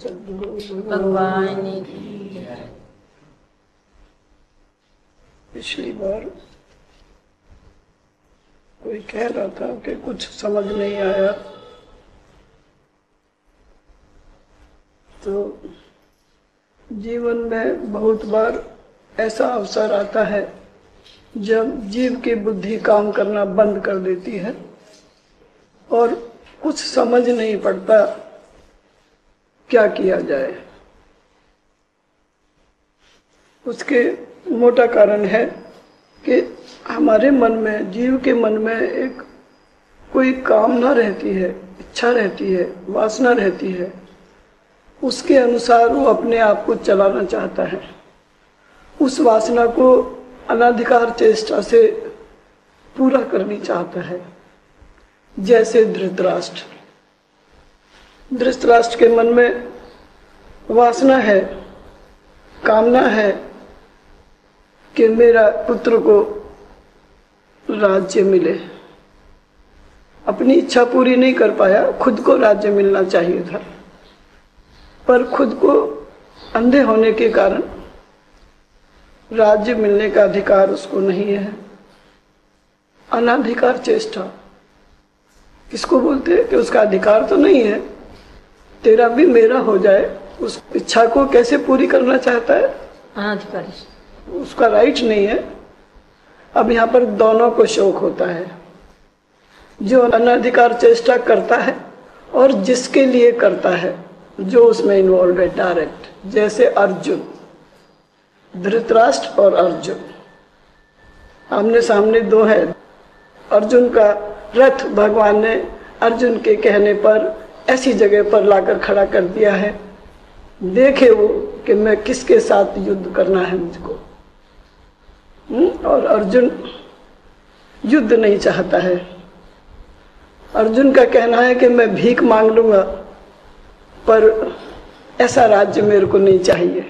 सद्गुरु भगवान की। पिछली बार कोई कह रहा था कि कुछ समझ नहीं आया, तो जीवन में बहुत बार ऐसा अवसर आता है जब जीव की बुद्धि काम करना बंद कर देती है और कुछ समझ नहीं पड़ता क्या किया जाए। उसके मोटा कारण है कि हमारे मन में, जीव के मन में एक कोई कामना रहती है, इच्छा रहती है, वासना रहती है। उसके अनुसार वो अपने आप को चलाना चाहता है। उस वासना को अनाधिकार चेष्टा से पूरा करनी चाहता है। जैसे धृतराष्ट्र के मन में वासना है, कामना है कि मेरा पुत्र को राज्य मिले। अपनी इच्छा पूरी नहीं कर पाया, खुद को राज्य मिलना चाहिए था, पर खुद को अंधे होने के कारण राज्य मिलने का अधिकार उसको नहीं है। अनाधिकार चेष्टा किसको बोलते हैं कि उसका अधिकार तो नहीं है, तेरा भी मेरा हो जाए। उस इच्छा को कैसे पूरी करना चाहता है? अनाधिकारी, उसका राइट नहीं है। अब यहाँ पर दोनों को शौक होता है। जो अनाधिकार चेष्टा करता है और जिसके लिए करता है, जो उसमें इन्वॉल्व है डायरेक्ट, जैसे अर्जुन, धृतराष्ट्र और अर्जुन आमने सामने दो है। अर्जुन का रथ भगवान ने अर्जुन के कहने पर ऐसी जगह पर लाकर खड़ा कर दिया है, देखे वो कि मैं किसके साथ युद्ध करना है मुझको। और अर्जुन युद्ध नहीं चाहता है। अर्जुन का कहना है कि मैं भीख मांग लूंगा, पर ऐसा राज्य मेरे को नहीं चाहिए।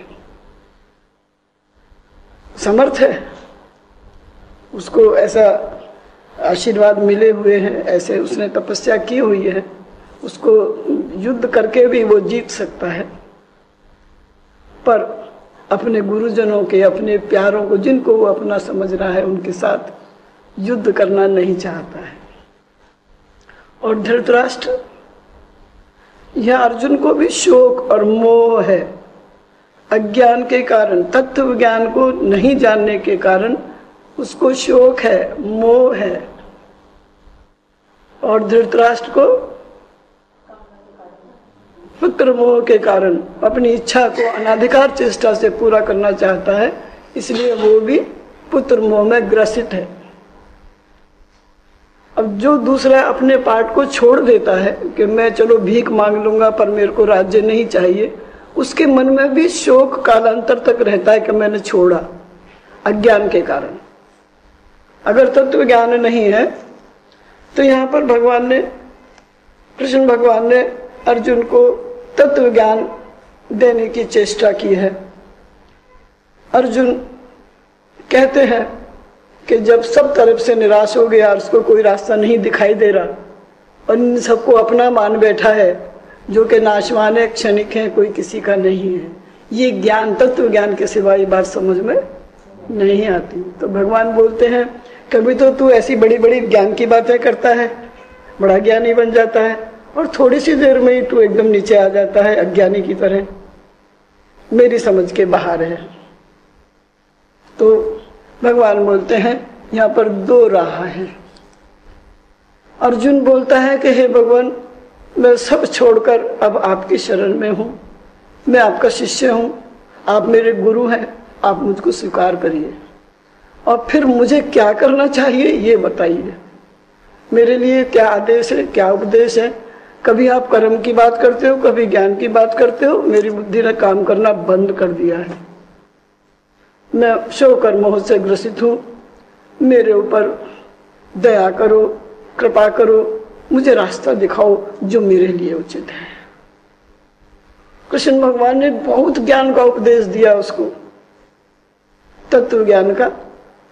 समर्थ है, उसको ऐसा आशीर्वाद मिले हुए हैं, ऐसे उसने तपस्या की हुई है, उसको युद्ध करके भी वो जीत सकता है। पर अपने गुरुजनों के, अपने प्यारों को, जिनको वो अपना समझ रहा है, उनके साथ युद्ध करना नहीं चाहता है। और धृतराष्ट्र, यह अर्जुन को भी शोक और मोह है। अज्ञान के कारण, तत्व ज्ञान को नहीं जानने के कारण उसको शोक है, मोह है। और धृतराष्ट्र को पुत्र मोह के कारण अपनी इच्छा को अनाधिकार चेष्टा से पूरा करना चाहता है, इसलिए वो भी पुत्र मोह में ग्रसित है। अब जो दूसरा अपने पार्ट को छोड़ देता है कि मैं चलो भीख मांग लूंगा पर मेरे को राज्य नहीं चाहिए, उसके मन में भी शोक कालांतर तक रहता है कि मैंने छोड़ा, अज्ञान के कारण। अगर तत्व ज्ञान नहीं है तो यहाँ पर भगवान ने, कृष्ण भगवान ने अर्जुन को तत्व ज्ञान देने की चेष्टा की है। अर्जुन कहते हैं कि जब सब तरफ से निराश हो गया, उसको कोई रास्ता नहीं दिखाई दे रहा और इन सबको अपना मान बैठा है, जो कि नाशवान है, क्षणिक है, कोई किसी का नहीं है। ये ज्ञान, तत्व ज्ञान के सिवा ये बात समझ में नहीं आती। तो भगवान बोलते हैं, कभी तो तू ऐसी बड़ी बड़ी ज्ञान की बातें करता है, बड़ा ज्ञानी बन जाता है, और थोड़ी सी देर में ही तू एकदम नीचे आ जाता है अज्ञानी की तरह, मेरी समझ के बाहर है। तो भगवान बोलते हैं यहाँ पर दो राह है। अर्जुन बोलता है कि हे भगवान, मैं सब छोड़कर अब आपकी शरण में हूँ, मैं आपका शिष्य हूँ, आप मेरे गुरु हैं, आप मुझको स्वीकार करिए और फिर मुझे क्या करना चाहिए ये बताइए। मेरे लिए क्या आदेश है, क्या उपदेश है? कभी आप कर्म की बात करते हो, कभी ज्ञान की बात करते हो। मेरी बुद्धि ने काम करना बंद कर दिया है। मैं शोक और मोह से ग्रसित हूँ, मेरे ऊपर दया करो, कृपा करो, मुझे रास्ता दिखाओ जो मेरे लिए उचित है। कृष्ण भगवान ने बहुत ज्ञान का उपदेश दिया उसको, तत्व ज्ञान का,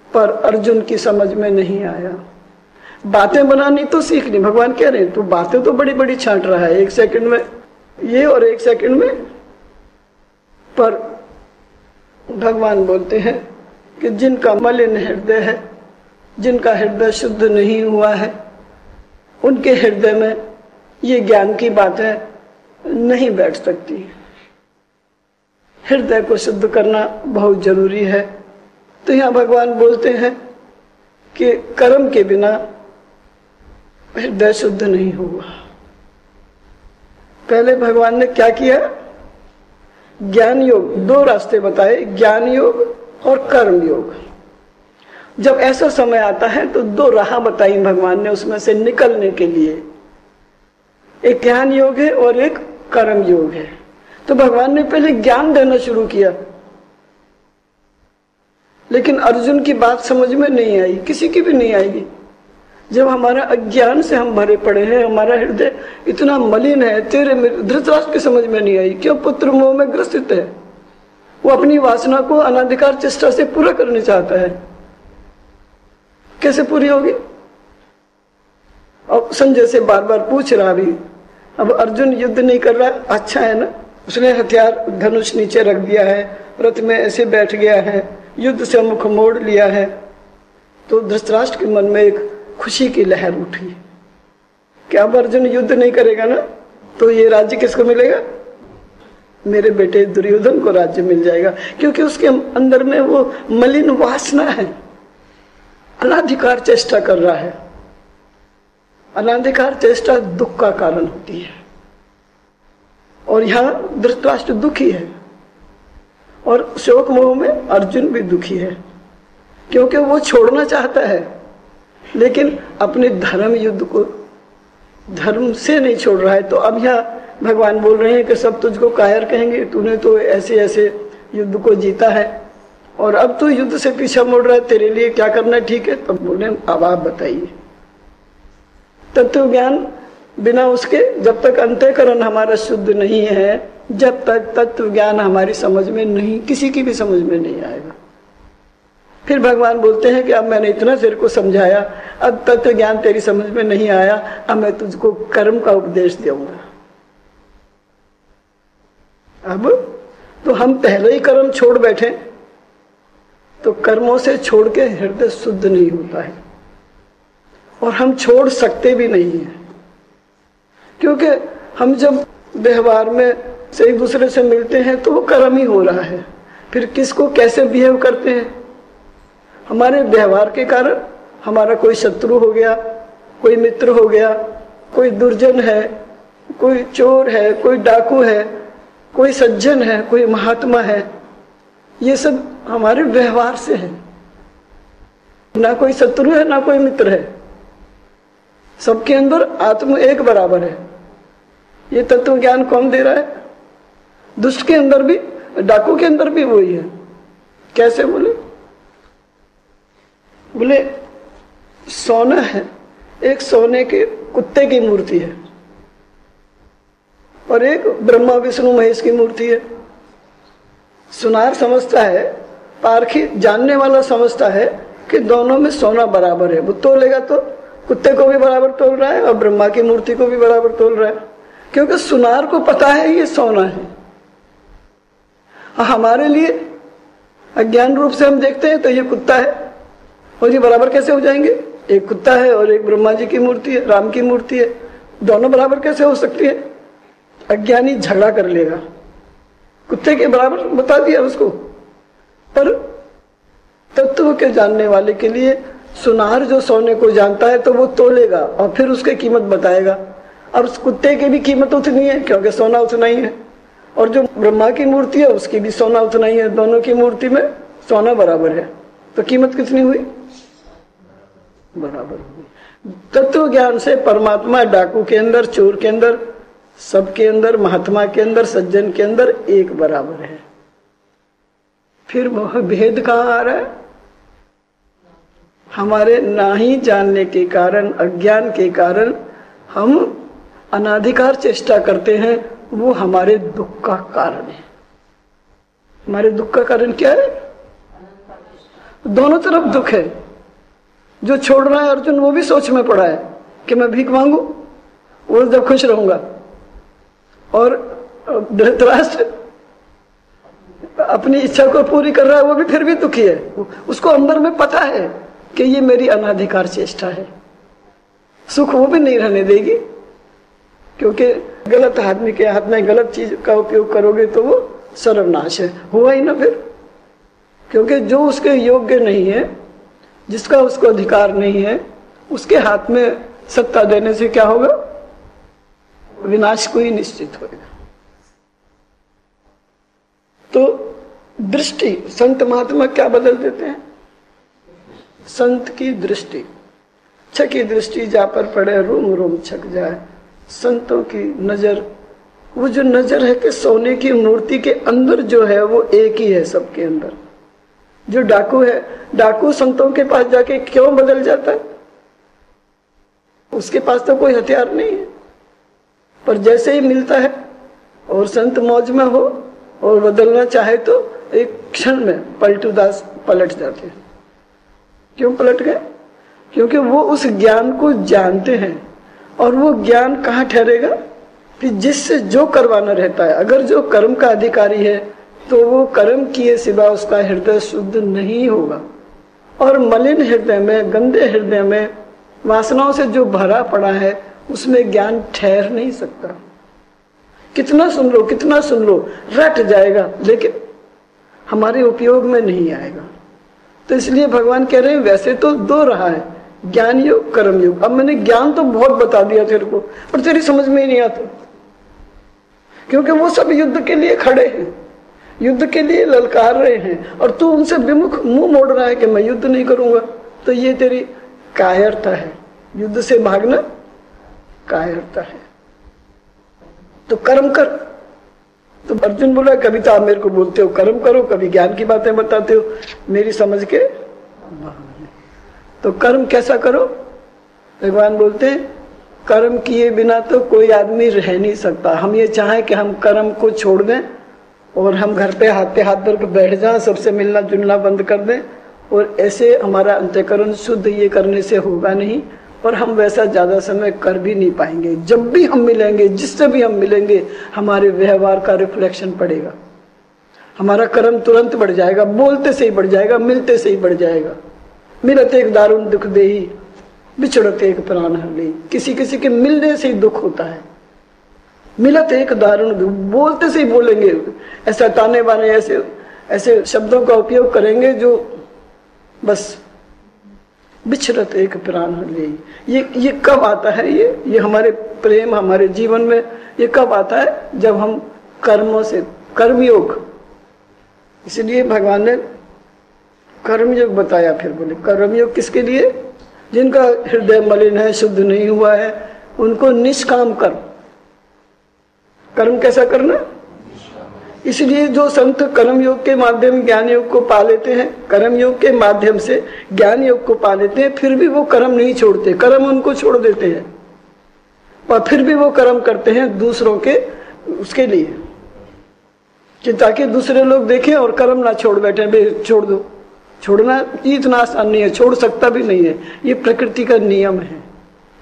पर अर्जुन की समझ में नहीं आया। बातें बनानी तो सीखनी, भगवान कह रहे हैं तू बातें तो बड़ी बड़ी छांट रहा है, एक सेकंड में ये और एक सेकंड में पर भगवान बोलते हैं कि जिनका मलिन हृदय है, जिनका हृदय शुद्ध नहीं हुआ है, उनके हृदय में ये ज्ञान की बातें नहीं बैठ सकती। हृदय को शुद्ध करना बहुत जरूरी है। तो यहाँ भगवान बोलते हैं कि कर्म के बिना हृदय शुद्ध नहीं होगा। पहले भगवान ने क्या किया? ज्ञान योग, दो रास्ते बताए, ज्ञान योग और कर्म योग। जब ऐसा समय आता है तो दो राह बताई भगवान ने उसमें से निकलने के लिए, एक ज्ञान योग है और एक कर्म योग है। तो भगवान ने पहले ज्ञान देना शुरू किया, लेकिन अर्जुन की बात समझ में नहीं आई, किसी की भी नहीं आएगी। जब हमारा अज्ञान से हम भरे पड़े हैं, हमारा हृदय इतना मलिन है, तेरे धृतराष्ट्र की समझ में नहीं आई। क्यों? पुत्र मोह में ग्रसित है, वो अपनी वासना को अनाधिकार चेष्टा से पूरा करना चाहता है। कैसे पूरी होगी? और संजय से बार बार पूछ रहा भी, अब अर्जुन युद्ध नहीं कर रहा, अच्छा है ना, उसने हथियार धनुष नीचे रख दिया है, रथ में ऐसे बैठ गया है, युद्ध से मुख मोड़ लिया है। तो धृतराष्ट्र के मन में एक खुशी की लहर उठी कि अब अर्जुन युद्ध नहीं करेगा ना, तो ये राज्य किसको मिलेगा? मेरे बेटे दुर्योधन को राज्य मिल जाएगा, क्योंकि उसके अंदर में वो मलिन वासना है, अनाधिकार चेष्टा कर रहा है। अनाधिकार चेष्टा दुख का कारण होती है, और यहाँ धृतराष्ट्र दुखी है, और शोक मोह में अर्जुन भी दुखी है, क्योंकि वो छोड़ना चाहता है, लेकिन अपने धर्म युद्ध को धर्म से नहीं छोड़ रहा है। तो अब यहाँ भगवान बोल रहे हैं कि सब तुझको कायर कहेंगे, तूने तो ऐसे ऐसे युद्ध को जीता है और अब तू युद्ध से पीछा मुड़ रहा है, तेरे लिए क्या करना ठीक है? तब बोले अब आप बताइए। तत्व ज्ञान बिना उसके, जब तक अंतःकरण हमारा शुद्ध नहीं है, जब तक तत्व ज्ञान हमारी समझ में नहीं, किसी की भी समझ में नहीं आएगा। फिर भगवान बोलते हैं कि अब मैंने इतना तेरे को समझाया, अब तत्व ज्ञान तेरी समझ में नहीं आया, अब मैं तुझको कर्म का उपदेश दूंगा। अब तो हम पहले ही कर्म छोड़ बैठे, तो कर्मों से छोड़ के हृदय शुद्ध नहीं होता है, और हम छोड़ सकते भी नहीं है, क्योंकि हम जब व्यवहार में से एक दूसरे से मिलते हैं तो वो कर्म ही हो रहा है। फिर किसको कैसे बिहेव करते हैं, हमारे व्यवहार के कारण हमारा कोई शत्रु हो गया, कोई मित्र हो गया, कोई दुर्जन है, कोई चोर है, कोई डाकू है, कोई सज्जन है, कोई महात्मा है, ये सब हमारे व्यवहार से है। ना कोई शत्रु है ना कोई मित्र है, सबके अंदर आत्म एक बराबर है। ये तत्व ज्ञान कौन दे रहा है? दुष्ट के अंदर भी, डाकू के अंदर भी वही है। कैसे? बोले सोना है, एक सोने के कुत्ते की मूर्ति है और एक ब्रह्मा विष्णु महेश की मूर्ति है। सुनार समझता है, पारखी जानने वाला समझता है कि दोनों में सोना बराबर है। वो तोलेगा तो कुत्ते को भी बराबर तोल रहा है और ब्रह्मा की मूर्ति को भी बराबर तोल रहा है, क्योंकि सुनार को पता है ये सोना है। हमारे लिए अज्ञान रूप से हम देखते हैं तो ये कुत्ता है, और ये बराबर कैसे हो जाएंगे? एक कुत्ता है और एक ब्रह्मा जी की मूर्ति है, राम की मूर्ति है, दोनों बराबर कैसे हो सकती है? अज्ञानी झगड़ा कर लेगा, कुत्ते के बराबर बता दिया उसको। पर तत्व के जानने वाले के लिए सुनार जो सोने को जानता है तो वो तोलेगा और फिर उसकी कीमत बताएगा। अब उस कुत्ते की भी कीमत उतनी है, क्योंकि सोना उतना ही है, और जो ब्रह्मा की मूर्ति है उसकी भी सोना उतना ही है। दोनों की मूर्ति में सोना बराबर है, तो कीमत कितनी हुई? बराबर हुई। तत्व ज्ञान से परमात्मा डाकू के अंदर, चोर के अंदर, सबके अंदर, महात्मा के अंदर, सज्जन के अंदर एक बराबर है। फिर वह भेद कहाँ आ रहा है? हमारे ना ही जानने के कारण, अज्ञान के कारण हम अनाधिकार चेष्टा करते हैं, वो हमारे दुख का कारण है। हमारे दुख का कारण क्या है? दोनों तरफ दुख है। जो छोड़ रहा है अर्जुन, वो भी सोच में पड़ा है कि मैं भीख मांगू, वो जब खुश रहूंगा। और धृतराष्ट्र अपनी इच्छा को पूरी कर रहा है वो भी फिर भी दुखी है। उसको अंदर में पता है कि ये मेरी अनाधिकार चेष्टा है। सुख वो भी नहीं रहने देगी, क्योंकि गलत आदमी के हाथ में गलत चीज का उपयोग करोगे तो वो सर्वनाश है। हुआ ही ना फिर, क्योंकि जो उसके योग्य नहीं है, जिसका उसको अधिकार नहीं है, उसके हाथ में सत्ता देने से क्या होगा? विनाश को ही निश्चित होगा। तो दृष्टि, संत महात्मा क्या बदल देते हैं? संत की दृष्टि, छकी दृष्टि जा पर पड़े रोम रोम छक जाए। संतों की नजर, वो जो नजर है कि सोने की मूर्ति के अंदर जो है वो एक ही है सबके अंदर। जो डाकू है, डाकू संतों के पास जाके क्यों बदल जाता है? उसके पास तो कोई हथियार नहीं है, पर जैसे ही मिलता है और संत मौज में हो और बदलना चाहे तो एक क्षण में पलटू दास पलट जाते हैं। क्यों पलट गए? क्योंकि वो उस ज्ञान को जानते हैं, और वो ज्ञान कहाँ ठहरेगा कि जिससे जो करवाना रहता है। अगर जो कर्म का अधिकारी है तो वो कर्म किए सिवा उसका हृदय शुद्ध नहीं होगा, और मलिन हृदय में, गंदे हृदय में वासनाओं से जो भरा पड़ा है उसमें ज्ञान ठहर नहीं सकता। कितना सुन लो, कितना सुन लो, रट जाएगा, लेकिन हमारे उपयोग में नहीं आएगा। तो इसलिए भगवान कह रहे हैं वैसे तो दो रहा है, ज्ञान योग, कर्म योग। अब मैंने ज्ञान तो बहुत बता दिया तेरे को, पर तेरी समझ में ही नहीं आता, क्योंकि वो सब युद्ध के लिए खड़े हैं, युद्ध के लिए ललकार रहे हैं, और तू उनसे विमुख मुंह मोड़ रहा है कि मैं युद्ध नहीं करूंगा। तो ये तेरी कायरता है, युद्ध से भागना कायरता है। तो कर्म कर। तो अर्जुन बोला कभी तो आप मेरे को बोलते हो कर्म करो, कभी ज्ञान की बातें बताते हो, मेरी समझ के। तो कर्म कैसा करो? भगवान बोलते हैं कर्म किए बिना तो कोई आदमी रह नहीं सकता। हम ये चाहें कि हम कर्म को छोड़ दें और हम घर पे हाथ धर के बैठ जाएं, सबसे मिलना जुलना बंद कर दें, और ऐसे हमारा अंतःकरण शुद्ध ये करने से होगा नहीं, और हम वैसा ज्यादा समय कर भी नहीं पाएंगे। जब भी हम मिलेंगे, जिससे भी हम मिलेंगे, हमारे व्यवहार का रिफ्लेक्शन पड़ेगा। हमारा कर्म तुरंत बढ़ जाएगा, बोलते से ही बढ़ जाएगा, मिलते से ही बढ़ जाएगा। मिलत एक दारुण दुख देही, बिछड़त एक प्राण हर ले। किसी किसी के मिलने से ही दुख होता है। मिलत एक दारुण दुख, बोलते से ही बोलेंगे, ऐसा ताने बाने, ऐसे शब्दों का उपयोग करेंगे जो बस बिछड़त एक प्राण हर ले। ये कब आता है? ये हमारे प्रेम, हमारे जीवन में ये कब आता है? जब हम कर्मों से, कर्मयोग। इसलिए भगवान ने कर्मयोग बताया। फिर बोले कर्मयोग किसके लिए? जिनका हृदय मलिन है, शुद्ध नहीं हुआ है, उनको निष्काम कर्म। कर्म कैसा करना? इसलिए जो संत कर्म योग के माध्यम ज्ञान योग को पा लेते हैं, कर्म योग के माध्यम से ज्ञान योग को पा लेते हैं, फिर भी वो कर्म नहीं छोड़ते, कर्म उनको छोड़ देते हैं, और फिर भी वो कर्म करते हैं दूसरों के उसके लिए, कि ताकि दूसरे लोग देखें और कर्म ना छोड़ बैठे। बे छोड़ दो, छोड़ना इतना आसान नहीं है, छोड़ सकता भी नहीं है। ये प्रकृति का नियम है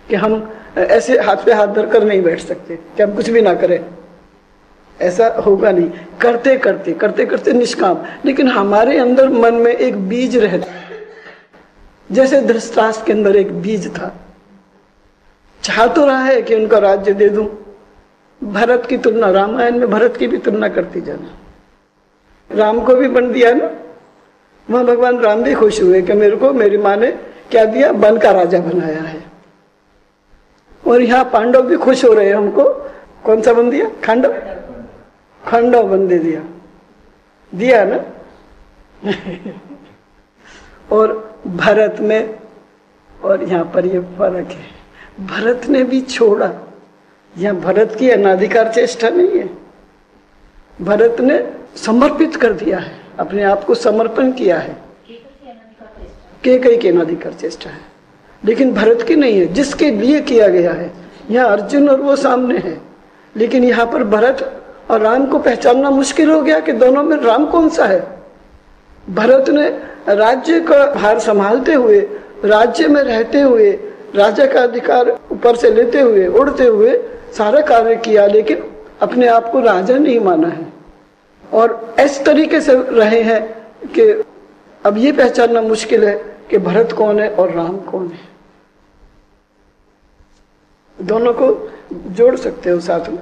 कि हम ऐसे हाथ पे हाथ धरकर नहीं बैठ सकते कि हम कुछ भी ना करें, ऐसा होगा नहीं। करते करते करते करते निष्काम। लेकिन हमारे अंदर मन में एक बीज रहता है, जैसे धृतराष्ट्र के अंदर एक बीज था। चाह तो रहा है कि उनका राज्य दे दूं। भरत की तुलना, रामायण में भरत की भी तुलना करती जाना। राम को भी बन दिया ना, वहां भगवान राम भी खुश हुए कि मेरे को मेरी माँ ने क्या दिया, वन का राजा बनाया है। और यहाँ पांडव भी खुश हो रहे हैं, हमको कौन सा बन दिया? खांडव, खंडव बन दे दिया ना। और भरत में और यहाँ पर ये फर्क है, भरत ने भी छोड़ा। यहाँ भरत की अनाधिकार चेष्टा नहीं है, भरत ने समर्पित कर दिया है, अपने आप को समर्पण किया है। केकई की अनाधिकार चेष्टा है, लेकिन भरत की नहीं है, जिसके लिए किया गया है। यहाँ अर्जुन और वो सामने है, लेकिन यहाँ पर भरत और राम को पहचानना मुश्किल हो गया कि दोनों में राम कौन सा है। भरत ने राज्य का भार संभालते हुए, राज्य में रहते हुए, राजा का अधिकार ऊपर से लेते हुए, उड़ते हुए सारा कार्य किया, लेकिन अपने आप को राजा नहीं माना है। और इस तरीके से रहे हैं कि अब ये पहचानना मुश्किल है कि भरत कौन है और राम कौन है। दोनों को जोड़ सकते हो साथ में।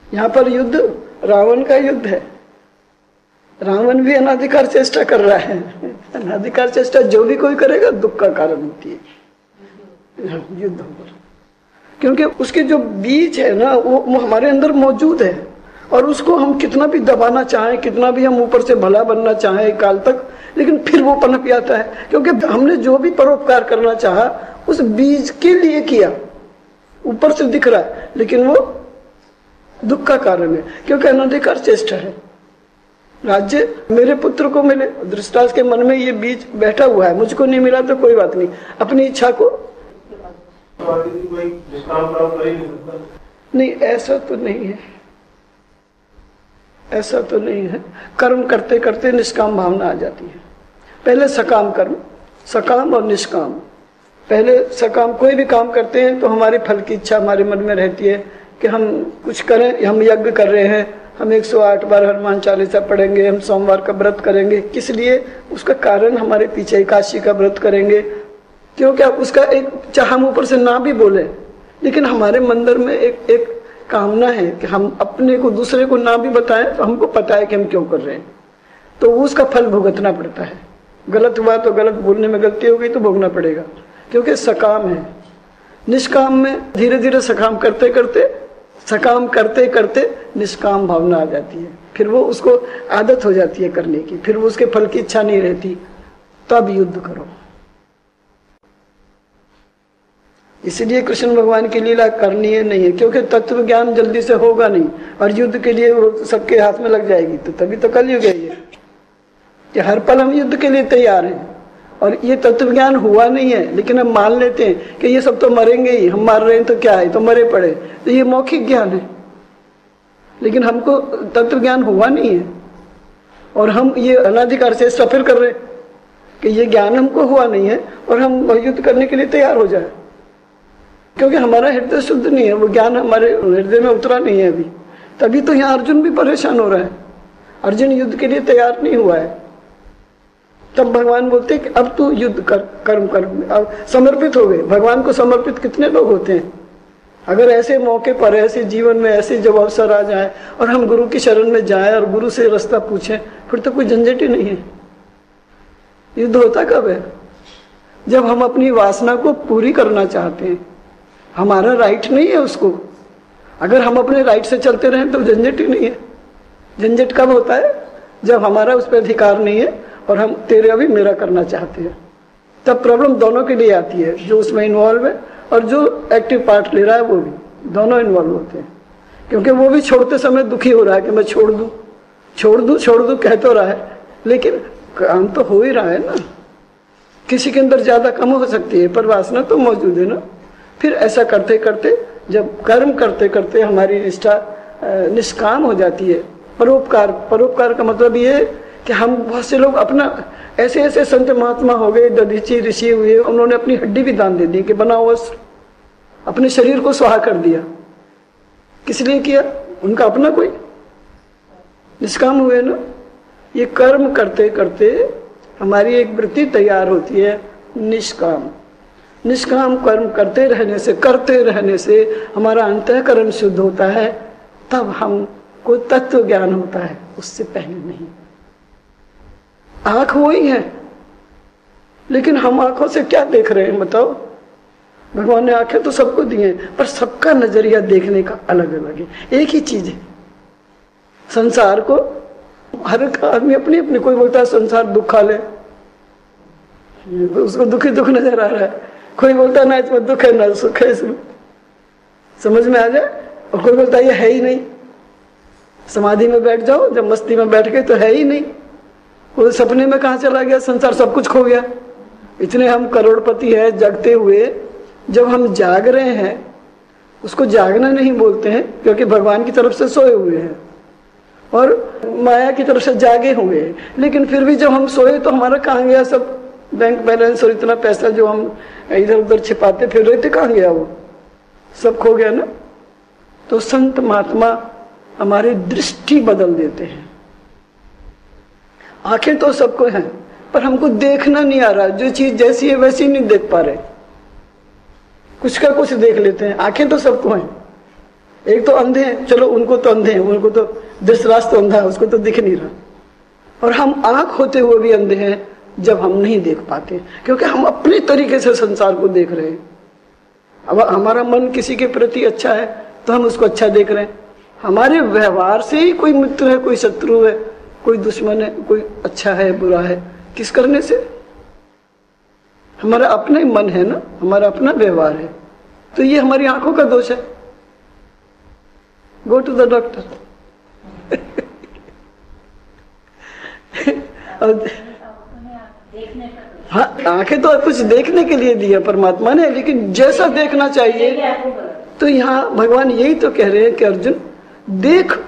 यहाँ पर युद्ध रावण का युद्ध है। रावण भी अनाधिकार चेष्टा कर रहा है। अनाधिकार चेष्टा जो भी कोई करेगा दुख का कारण होती है युद्ध पर, क्योंकि उसके जो बीज है ना वो हमारे अंदर मौजूद है, और उसको हम कितना भी दबाना चाहें, कितना भी हम ऊपर से भला बनना चाहें काल तक, लेकिन फिर वो पनप आता है, क्योंकि हमने जो भी परोपकार करना चाहा उस बीज के लिए किया। ऊपर से दिख रहा है लेकिन वो दुख का कारण है, क्योंकि अनाधिकार चेष्टा है। राज्य मेरे पुत्र को मिले, धृतराष्ट्र के मन में ये बीज बैठा हुआ है, मुझको नहीं मिला तो कोई बात नहीं, अपनी इच्छा को नहीं, ऐसा तो नहीं है, ऐसा तो नहीं है। कर्म करते करते निष्काम भावना आ जाती है। पहले सकाम कर्म, सकाम और निष्काम। पहले सकाम कोई भी काम करते हैं तो हमारे फल की इच्छा हमारे मन में रहती है कि हम कुछ करें, हम यज्ञ कर रहे हैं, हम 108 बार हनुमान चालीसा पढ़ेंगे, हम सोमवार का व्रत करेंगे, किस लिए? उसका कारण हमारे पीछे। एकादशी का व्रत करेंगे क्यों? क्या उसका एक चाह हम ऊपर से ना भी बोले, लेकिन हमारे मंदिर में एक कामना है कि हम अपने को दूसरे को ना भी बताएं तो हमको पता है कि हम क्यों कर रहे हैं, तो उसका फल भुगतना पड़ता है। गलत हुआ तो गलत, बोलने में गलती हो गई तो भोगना पड़ेगा, क्योंकि सकाम है। निष्काम में धीरे धीरे सकाम करते करते, सकाम करते करते निष्काम भावना आ जाती है, फिर वो उसको आदत हो जाती है करने की, फिर वो उसके फल की इच्छा नहीं रहती, तब युद्ध करो। इसलिए कृष्ण भगवान की लीला करनी है नहीं है, क्योंकि तत्व ज्ञान जल्दी से होगा नहीं, और युद्ध के लिए वो सबके हाथ में लग जाएगी, तो तभी तो कलयुग है ये कि हर पल हम युद्ध के लिए तैयार हैं। और ये तत्व ज्ञान हुआ नहीं है, लेकिन हम मान लेते हैं कि ये सब तो मरेंगे ही, हम मार रहे हैं तो क्या है, तो मरे पड़े, तो ये मौखिक ज्ञान है, लेकिन हमको तत्व ज्ञान हुआ नहीं है। और हम ये अनाधिकार से सफर कर रहे हैं कि ये ज्ञान हमको हुआ नहीं है और हम युद्ध करने के लिए तैयार हो जाए, क्योंकि हमारा हृदय शुद्ध नहीं है, वो ज्ञान हमारे हृदय में उतरा नहीं है अभी। तभी तो यहाँ अर्जुन भी परेशान हो रहा है। अर्जुन युद्ध के लिए तैयार नहीं हुआ है, तब भगवान बोलते कि अब तू युद्ध कर, कर्म कर, अब समर्पित हो गए। भगवान को समर्पित कितने लोग होते हैं? अगर ऐसे मौके पर, ऐसे जीवन में ऐसे जब अवसर आ जाए और हम गुरु की शरण में जाए और गुरु से रास्ता पूछें, फिर तो कोई झंझट ही नहीं है। युद्ध होता कब है? जब हम अपनी वासना को पूरी करना चाहते हैं, हमारा राइट नहीं है उसको। अगर हम अपने राइट से चलते रहें तो झंझट ही नहीं है। झंझट कब होता है? जब हमारा उस पर अधिकार नहीं है और हम तेरे अभी मेरा करना चाहते हैं, तब प्रॉब्लम दोनों के लिए आती है, जो उसमें इन्वॉल्व है और जो एक्टिव पार्ट ले रहा है वो भी, दोनों इन्वॉल्व होते हैं। क्योंकि वो भी छोड़ते समय दुखी हो रहा है कि मैं छोड़ दूं, छोड़ दूं, छोड़ दूं कह तो रहा है, लेकिन काम तो हो ही रहा है ना। किसी के अंदर ज्यादा कम हो सकती है, पर वासना तो मौजूद है ना। फिर ऐसा करते करते, जब कर्म करते करते हमारी निष्ठा निष्काम हो जाती है। परोपकार, परोपकार का मतलब ये है कि हम, बहुत से लोग अपना, ऐसे ऐसे संत महात्मा हो गए, दधीची ऋषि हुए, उन्होंने अपनी हड्डी भी दान दे दी कि बना हुआ, अपने शरीर को स्वाहा कर दिया। किस लिए किया? उनका अपना कोई निष्काम हुए ना। ये कर्म करते करते हमारी एक वृत्ति तैयार होती है निष्काम। निष्काम कर्म करते रहने से हमारा अंतःकरण शुद्ध होता है, तब हमको तत्व ज्ञान होता है, उससे पहले नहीं। आंख वही है, लेकिन हम आंखों से क्या देख रहे हैं बताओ? भगवान ने आंखें तो सबको दी हैं, पर सबका नजरिया देखने का अलग अलग है। एक ही चीज है संसार को, हर एक आदमी अपनी अपनी, कोई बोलता है संसार दुख खा ले, उसको दुख ही दुख नजर आ रहा है। कोई बोलता है ना इसमें दुख है ना सुख है, इसमें समझ में आ जाए। और कोई बोलता है ये है ही नहीं, समाधि में बैठ जाओ, जब मस्ती में बैठ गए तो है ही नहीं, वो सपने में कहाँ चला गया, संसार सब कुछ खो गया। इतने हम करोड़पति है जगते हुए, जब हम जाग रहे हैं उसको जागना नहीं बोलते हैं, क्योंकि भगवान की तरफ से सोए हुए हैं और माया की तरफ से जागे हुए हैं। लेकिन फिर भी जब हम सोए तो हमारा कहाँ गया सब बैंक बैलेंस और इतना पैसा जो हम इधर उधर छिपाते फिर रहे थे, कहाँ गया? वो सब खो गया ना। तो संत महात्मा हमारी दृष्टि बदल देते हैं। आंखें तो सबको हैं, पर हमको देखना नहीं आ रहा, जो चीज जैसी है वैसी नहीं देख पा रहे, कुछ का कुछ देख लेते हैं। आंखें तो सबको हैं, एक तो अंधे हैं, चलो उनको तो अंधे हैं, उनको तो दृष्टिराज तो अंधा है, उसको तो दिख नहीं रहा। और हम आंख होते हुए भी अंधे हैं जब हम नहीं देख पाते, क्योंकि हम अपने तरीके से संसार को देख रहे हैं। अब हमारा मन किसी के प्रति अच्छा है तो हम उसको अच्छा देख रहे हैं, हमारे व्यवहार से ही कोई मित्र है, कोई शत्रु है, कोई दुश्मन है, कोई अच्छा है बुरा है, किस करने से? हमारा अपना ही मन है ना, हमारा अपना व्यवहार है। तो ये हमारी आंखों का दोष है। Go to the doctor. हाँ, आंखें तो कुछ देखने के लिए दिया परमात्मा ने, लेकिन जैसा देखना चाहिए। तो यहाँ भगवान यही तो कह रहे हैं कि अर्जुन देख,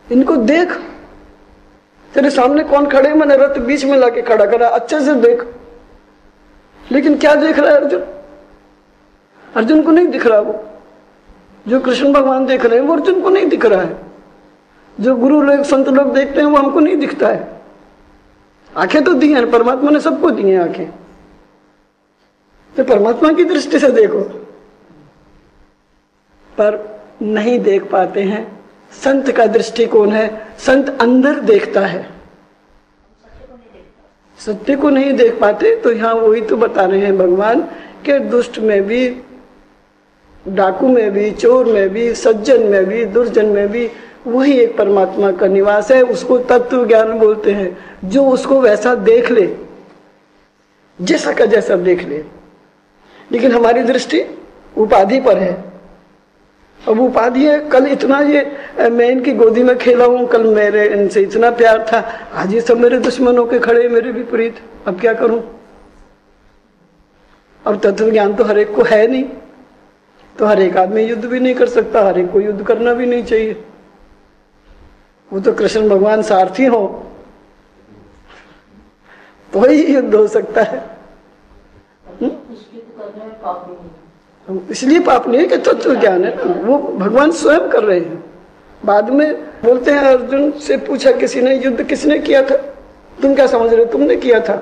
इनको देख, तेरे सामने कौन खड़े, मैंने रथ बीच में लाके खड़ा करा, अच्छे से देख। लेकिन क्या देख रहा है अर्जुन? अर्जुन को नहीं दिख रहा, वो जो कृष्ण भगवान देख रहे हैं वो अर्जुन को नहीं दिख रहा है। जो गुरु लोग संत लोग देखते हैं वो हमको नहीं दिखता है। आंखें तो दी हैं, परमात्मा ने सबको दी हैं आंखें, तो परमात्मा की दृष्टि से देखो, पर नहीं देख पाते हैं। संत का दृष्टिकोण है, संत अंदर देखता है, सत्य को नहीं देख पाते। तो यहाँ वही तो बता रहे हैं भगवान कि दुष्ट में भी, डाकू में भी, चोर में भी, सज्जन में भी, दुर्जन में भी वही एक परमात्मा का निवास है। उसको तत्व ज्ञान बोलते हैं, जो उसको वैसा देख ले, जैसा का जैसा देख ले। लेकिन हमारी दृष्टि उपाधि पर है। अब उपाधि है, कल इतना ये मैं इनकी गोदी में खेला हूं, कल मेरे इनसे इतना प्यार था, आज ये सब मेरे दुश्मनों के खड़े, मेरे विपरीत, अब क्या करूं? अब तत्व ज्ञान तो हर एक को है नहीं, तो हर एक आदमी युद्ध भी नहीं कर सकता, हर एक को युद्ध करना भी नहीं चाहिए। वो तो कृष्ण भगवान सारथी हो तो ही युद्ध हो सकता है। इसलिए पाप नहीं है कि तत्व ज्ञान है ना, वो भगवान स्वयं कर रहे हैं। बाद में बोलते हैं, अर्जुन से पूछा किसी ने, युद्ध किसने किया था, तुम क्या समझ रहे हो, तुमने किया था?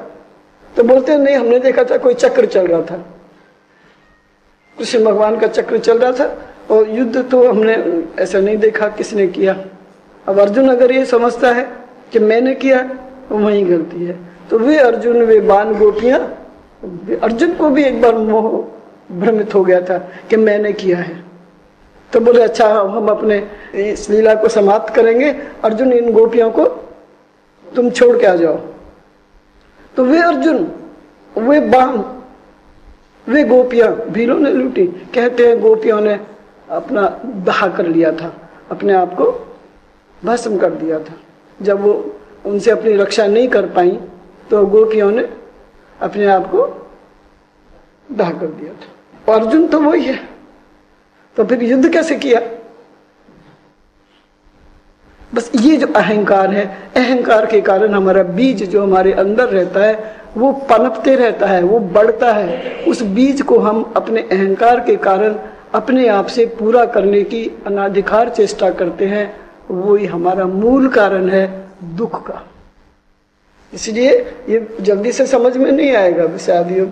तो बोलते हैं नहीं, हमने देखा था कोई चक्र चल रहा था, कृष्ण भगवान का चक्र चल रहा था, और युद्ध तो हमने ऐसा नहीं देखा किसने किया। अब अर्जुन अगर ये समझता है कि मैंने किया तो वही गलती है। तो वे अर्जुन, वे बाण गोपियां, अर्जुन को भी एक बार मोह भ्रमित हो गया था कि मैंने किया है। तो बोले अच्छा, हम अपने इस लीला को समाप्त करेंगे, अर्जुन इन गोपियों को तुम छोड़ के आ जाओ। तो वे अर्जुन, वे बाण, वे गोपियां भीलों ने लूटी। कहते हैं गोपियों ने अपना दहा कर लिया था, अपने आप को भस्म कर दिया था। जब वो उनसे अपनी रक्षा नहीं कर पाई तो गोपियों ने अपने आप को दहा कर दिया था। अर्जुन तो वही है, तो फिर युद्ध कैसे किया? बस ये जो अहंकार है, अहंकार के कारण हमारा बीज जो हमारे अंदर रहता है वो पनपते रहता है, वो बढ़ता है। उस बीज को हम अपने अहंकार के कारण अपने आप से पूरा करने की अनाधिकार चेष्टा करते हैं, वो ही हमारा मूल कारण है दुख का। इसलिए ये जल्दी से समझ में नहीं आएगा विषादियों,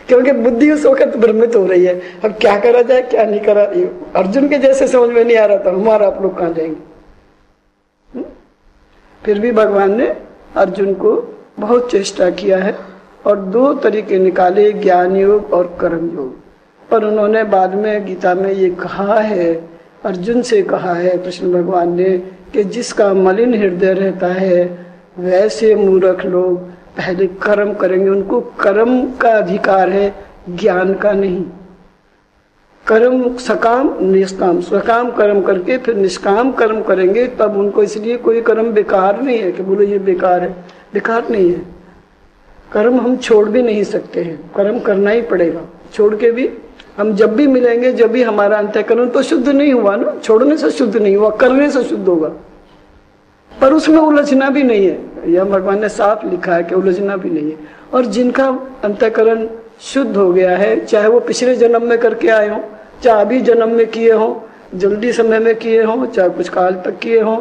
क्योंकि बुद्धि उस वक्त भ्रमित हो रही है। अब क्या करा जाए क्या नहीं करा, अर्जुन के जैसे समझ में नहीं आ रहा था, हमारा आप लोग कहाँ जाएंगे? फिर भी भगवान ने अर्जुन को बहुत चेष्टा किया है और दो तरीके निकाले, ज्ञान योग और कर्म योग। पर उन्होंने बाद में गीता में ये कहा है, अर्जुन से कहा है कृष्ण भगवान ने कि जिसका मलिन हृदय रहता है वैसे मूर्ख लोग पहले कर्म करेंगे, उनको कर्म का अधिकार है, ज्ञान का नहीं। कर्म सकाम निष्काम, सकाम कर्म करके फिर निष्काम कर्म करेंगे तब उनको, इसलिए कोई कर्म बेकार नहीं है कि बोलो ये बेकार है, बेकार नहीं है। कर्म हम छोड़ भी नहीं सकते हैं, कर्म करना ही पड़ेगा। छोड़ के भी हम जब भी मिलेंगे, जब भी हमारा अंतःकरण तो शुद्ध नहीं हुआ ना, छोड़ने से शुद्ध नहीं हुआ, करने से शुद्ध होगा। पर उसमें उलझना भी नहीं है, यह भगवान ने साफ लिखा है कि उलझना भी नहीं है। और जिनका अंतःकरण शुद्ध हो गया है, चाहे वो पिछले जन्म में करके आए हो, चाहे अभी जन्म में किए हो, जल्दी समय में किए हों चाहे कुछ काल तक किए हों,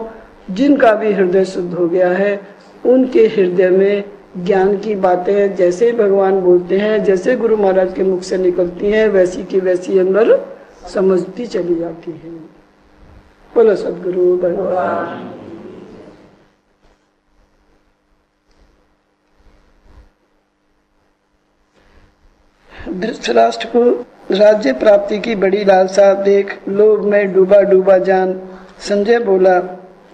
जिनका भी हृदय शुद्ध हो गया है उनके हृदय में ज्ञान की बातें जैसे भगवान बोलते हैं, जैसे गुरु महाराज के मुख से निकलती हैं, वैसी की वैसी अंदर समझती चली जाती है। बोलो सद्गुरु भगवान। धृतराष्ट्र को राज्य प्राप्ति की बड़ी लालसा देख लोभ में डूबा डूबा जान संजय बोला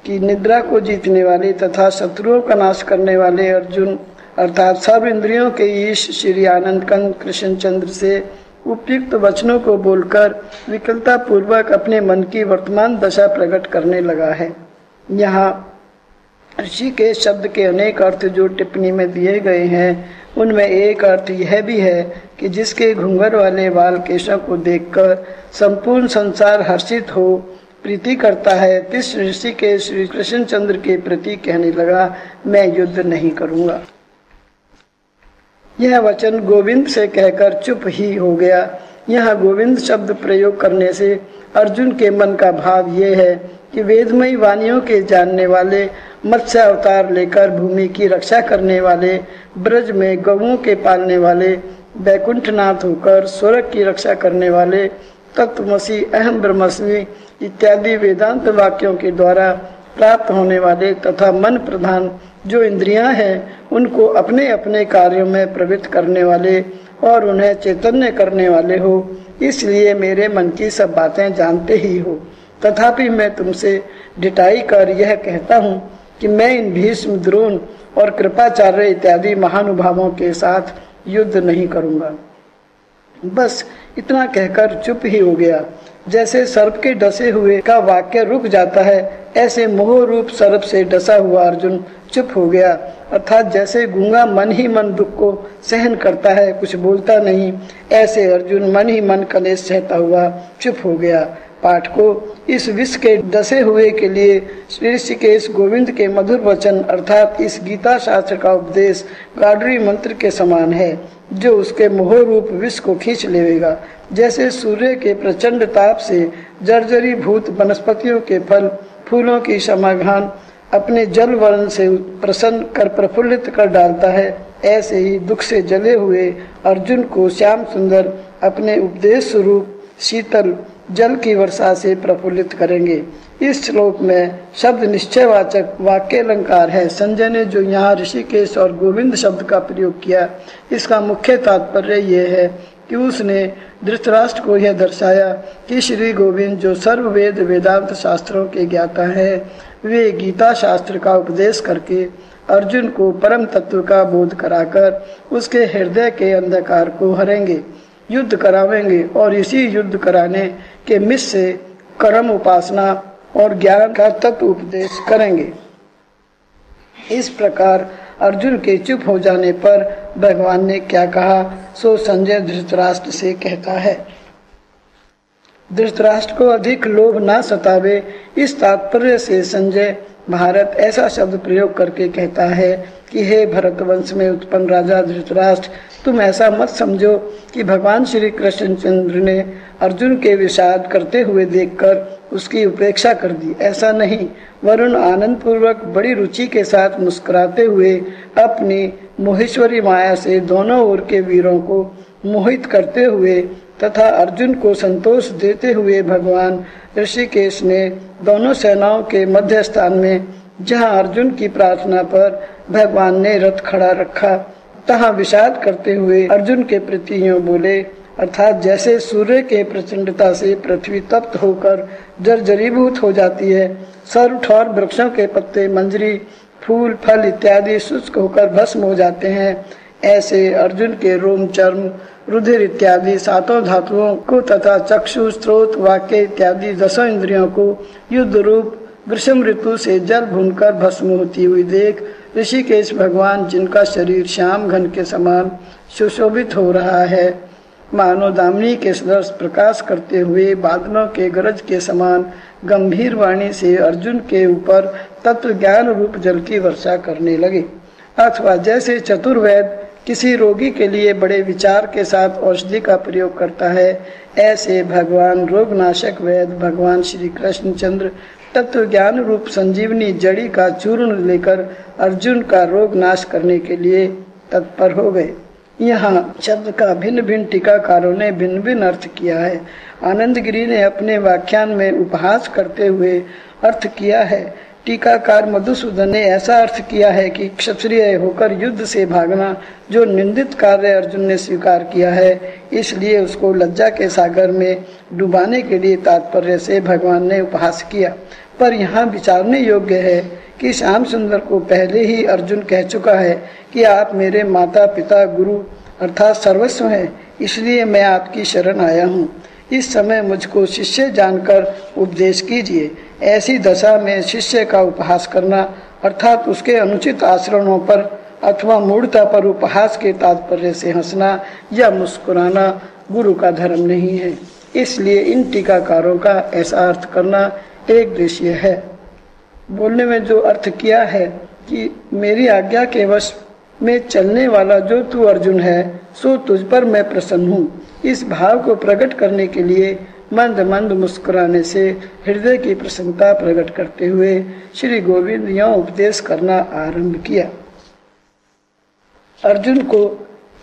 कि निद्रा को जीतने वाले तथा शत्रुओं का नाश करने वाले अर्जुन अर्थात सर्व इंद्रियों के ईश श्री आनंद कंद कृष्णचंद्र से उपयुक्त वचनों को बोलकर विकलता पूर्वक अपने मन की वर्तमान दशा प्रकट करने लगा है। यहाँ ऋषि के शब्द के अनेक अर्थ जो टिप्पणी में दिए गए हैं, उनमें एक अर्थ यह भी है कि जिसके घुंघर वाले बाल केशों को देखकर संपूर्ण संसार हर्षित हो प्रीति करता है, तिस ऋषि के श्री कृष्णचंद्र के प्रति कहने लगा, मैं युद्ध नहीं करूंगा। यह वचन गोविंद से कहकर चुप ही हो गया। यह गोविंद शब्द प्रयोग करने से अर्जुन के मन का भाव ये है कि वेदमयी वाणियों के जानने वाले, मत्स्य अवतार लेकर भूमि की रक्षा करने वाले, ब्रज में गौओं के पालने वाले, बैकुंठनाथ होकर स्वर्ग की रक्षा करने वाले, तत्वमसि अहम ब्रह्मस्मि इत्यादि वेदांत वाक्यों के द्वारा प्राप्त होने वाले तथा मन प्रधान जो इंद्रियां हैं उनको अपने अपने कार्यों में प्रवृत्त करने वाले और उन्हें चैतन्य करने वाले हो, इसलिए मेरे मन की सब बातें जानते ही हो। तथापि मैं तुमसे ढिठाई कर यह कहता हूँ कि मैं इन भीष्म, द्रोण और कृपाचार्य इत्यादि महानुभावों के साथ युद्ध नहीं करूंगा। बस इतना कहकर चुप ही हो गया। जैसे सर्प के डसे हुए का वाक्य रुक जाता है, ऐसे मोह रूप सर्प से डसा हुआ अर्जुन चुप हो गया। अर्थात जैसे गूंगा मन ही मन दुख को सहन करता है, कुछ बोलता नहीं, ऐसे अर्जुन मन ही मन कलेश सहता हुआ चुप हो गया। पाठ को इस विष के डसे हुए के लिए श्री ऋषिकेश गोविंद के मधुर वचन अर्थात इस गीता शास्त्र का उपदेश गाडरी मंत्र के समान है, जो उसके मोह रूप विष को खींच लेगा। जैसे सूर्य के प्रचंड ताप से जर्जरी भूत वनस्पतियों के फल फूलों की समाघान अपने जल वर्ण से प्रसन्न कर प्रफुल्लित कर डालता है, ऐसे ही दुख से जले हुए अर्जुन को श्याम सुंदर अपने उपदेश स्वरूप शीतल जल की वर्षा से प्रफुल्लित करेंगे। इस श्लोक में शब्द निश्चयवाचक वाक्य अलंकार है। संजय ने जो यहाँ ऋषिकेश और गोविंद शब्द का प्रयोग किया, इसका मुख्य तात्पर्य यह है कि उसने धृतराष्ट्र को यह दर्शाया कि श्री गोविंद जो सर्व वेद वेदांत शास्त्रों के ज्ञाता है, वे गीता शास्त्र का उपदेश करके अर्जुन को परम तत्व का बोध कराकर उसके हृदय के अंधकार को हरेंगे, युद्ध करावेंगे और इसी युद्ध कराने के मिश से कर्म उपासना और ज्ञान का तत्व उपदेश करेंगे। इस प्रकार अर्जुन के चुप हो जाने पर भगवान ने क्या कहा, सो संजय धृतराष्ट्र से कहता है। धृतराष्ट्र को अधिक लोभ ना सतावे, इस तात्पर्य से संजय भारत ऐसा शब्द प्रयोग करके कहता है कि हे भरत वंश में उत्पन्न राजा धृतराष्ट्र, तुम ऐसा मत समझो कि भगवान श्री कृष्णचंद्र ने अर्जुन के विषाद करते हुए देखकर उसकी उपेक्षा कर दी। ऐसा नहीं, वरुण आनंद पूर्वक बड़ी रुचि के साथ मुस्कुराते हुए अपनी मोहेश्वरी माया से दोनों ओर के वीरों को मोहित करते हुए तथा अर्जुन को संतोष देते हुए भगवान ऋषिकेश ने दोनों सेनाओं के मध्य स्थान में, जहां अर्जुन की प्रार्थना पर भगवान ने रथ खड़ा रखा, तहां विषाद करते हुए अर्जुन के प्रति यूं बोले, अर्थात जैसे सूर्य के प्रचंडता से पृथ्वी तप्त होकर जर्जरीभूत हो जाती है, सर्व ठोर वृक्षों के पत्ते, मंजरी, फूल, फल इत्यादि शुष्क होकर भस्म हो जाते हैं, ऐसे अर्जुन के रोम, चर्म, रुधिर इत्यादि सातों धातुओं को तथा चक्षु, स्रोत, वाक्य इत्यादि दसों इंद्रियों को युद्ध रूप ग्रीष्म ऋतु से जल भूनकर भस्म होती हुई देख ऋषिकेश भगवान, जिनका शरीर श्याम घन के समान सुशोभित हो रहा है, मानो दामिनी के सदृश प्रकाश करते हुए बादलों के गरज के समान गंभीर वाणी से अर्जुन के ऊपर तत्व ज्ञान रूप जल की वर्षा करने लगे। अथवा जैसे चतुर्वेद किसी रोगी के लिए बड़े विचार के साथ औषधि का प्रयोग करता है, ऐसे भगवान रोगनाशक वैद्य भगवान श्री कृष्णचंद्र तत्व ज्ञान रूप संजीवनी जड़ी का चूर्ण लेकर अर्जुन का रोग नाश करने के लिए तत्पर हो गए। यहाँ शब्द का भिन्न भिन्न टीकाकारों ने भिन्न भिन्न अर्थ किया है। आनंद गिरी ने अपने व्याख्यान में उपहास करते हुए अर्थ किया है। टीकाकार मधुसूदन ने ऐसा अर्थ किया है कि क्षत्रिय होकर युद्ध से भागना जो निंदित कार्य अर्जुन ने स्वीकार किया है, इसलिए उसको लज्जा के सागर में डुबाने के लिए तात्पर्य से भगवान ने उपहास किया। पर यहाँ विचारने योग्य है कि श्याम सुंदर को पहले ही अर्जुन कह चुका है कि आप मेरे माता पिता गुरु अर्थात सर्वस्व हैं, इसलिए मैं आपकी शरण आया हूँ। इस समय मुझको शिष्य जानकर उपदेश कीजिए। ऐसी दशा में शिष्य का उपहास करना अर्थात उसके अनुचित आचरणों पर अथवा मूढ़ता पर उपहास के तात्पर्य से हंसना या मुस्कुराना गुरु का धर्म नहीं है। इसलिए इन टीकाकारों का ऐसा अर्थ करना एक दृश्य है। बोलने में जो अर्थ किया है कि मेरी आज्ञा के वश में चलने वाला जो तू अर्जुन है, सो तुझ पर मैं प्रसन्न हूँ, इस भाव को प्रकट करने के लिए मंद मंद मुस्कुराने से हृदय की प्रसन्नता प्रकट करते हुए श्री गोविंद यह उपदेश करना आरंभ किया। अर्जुन को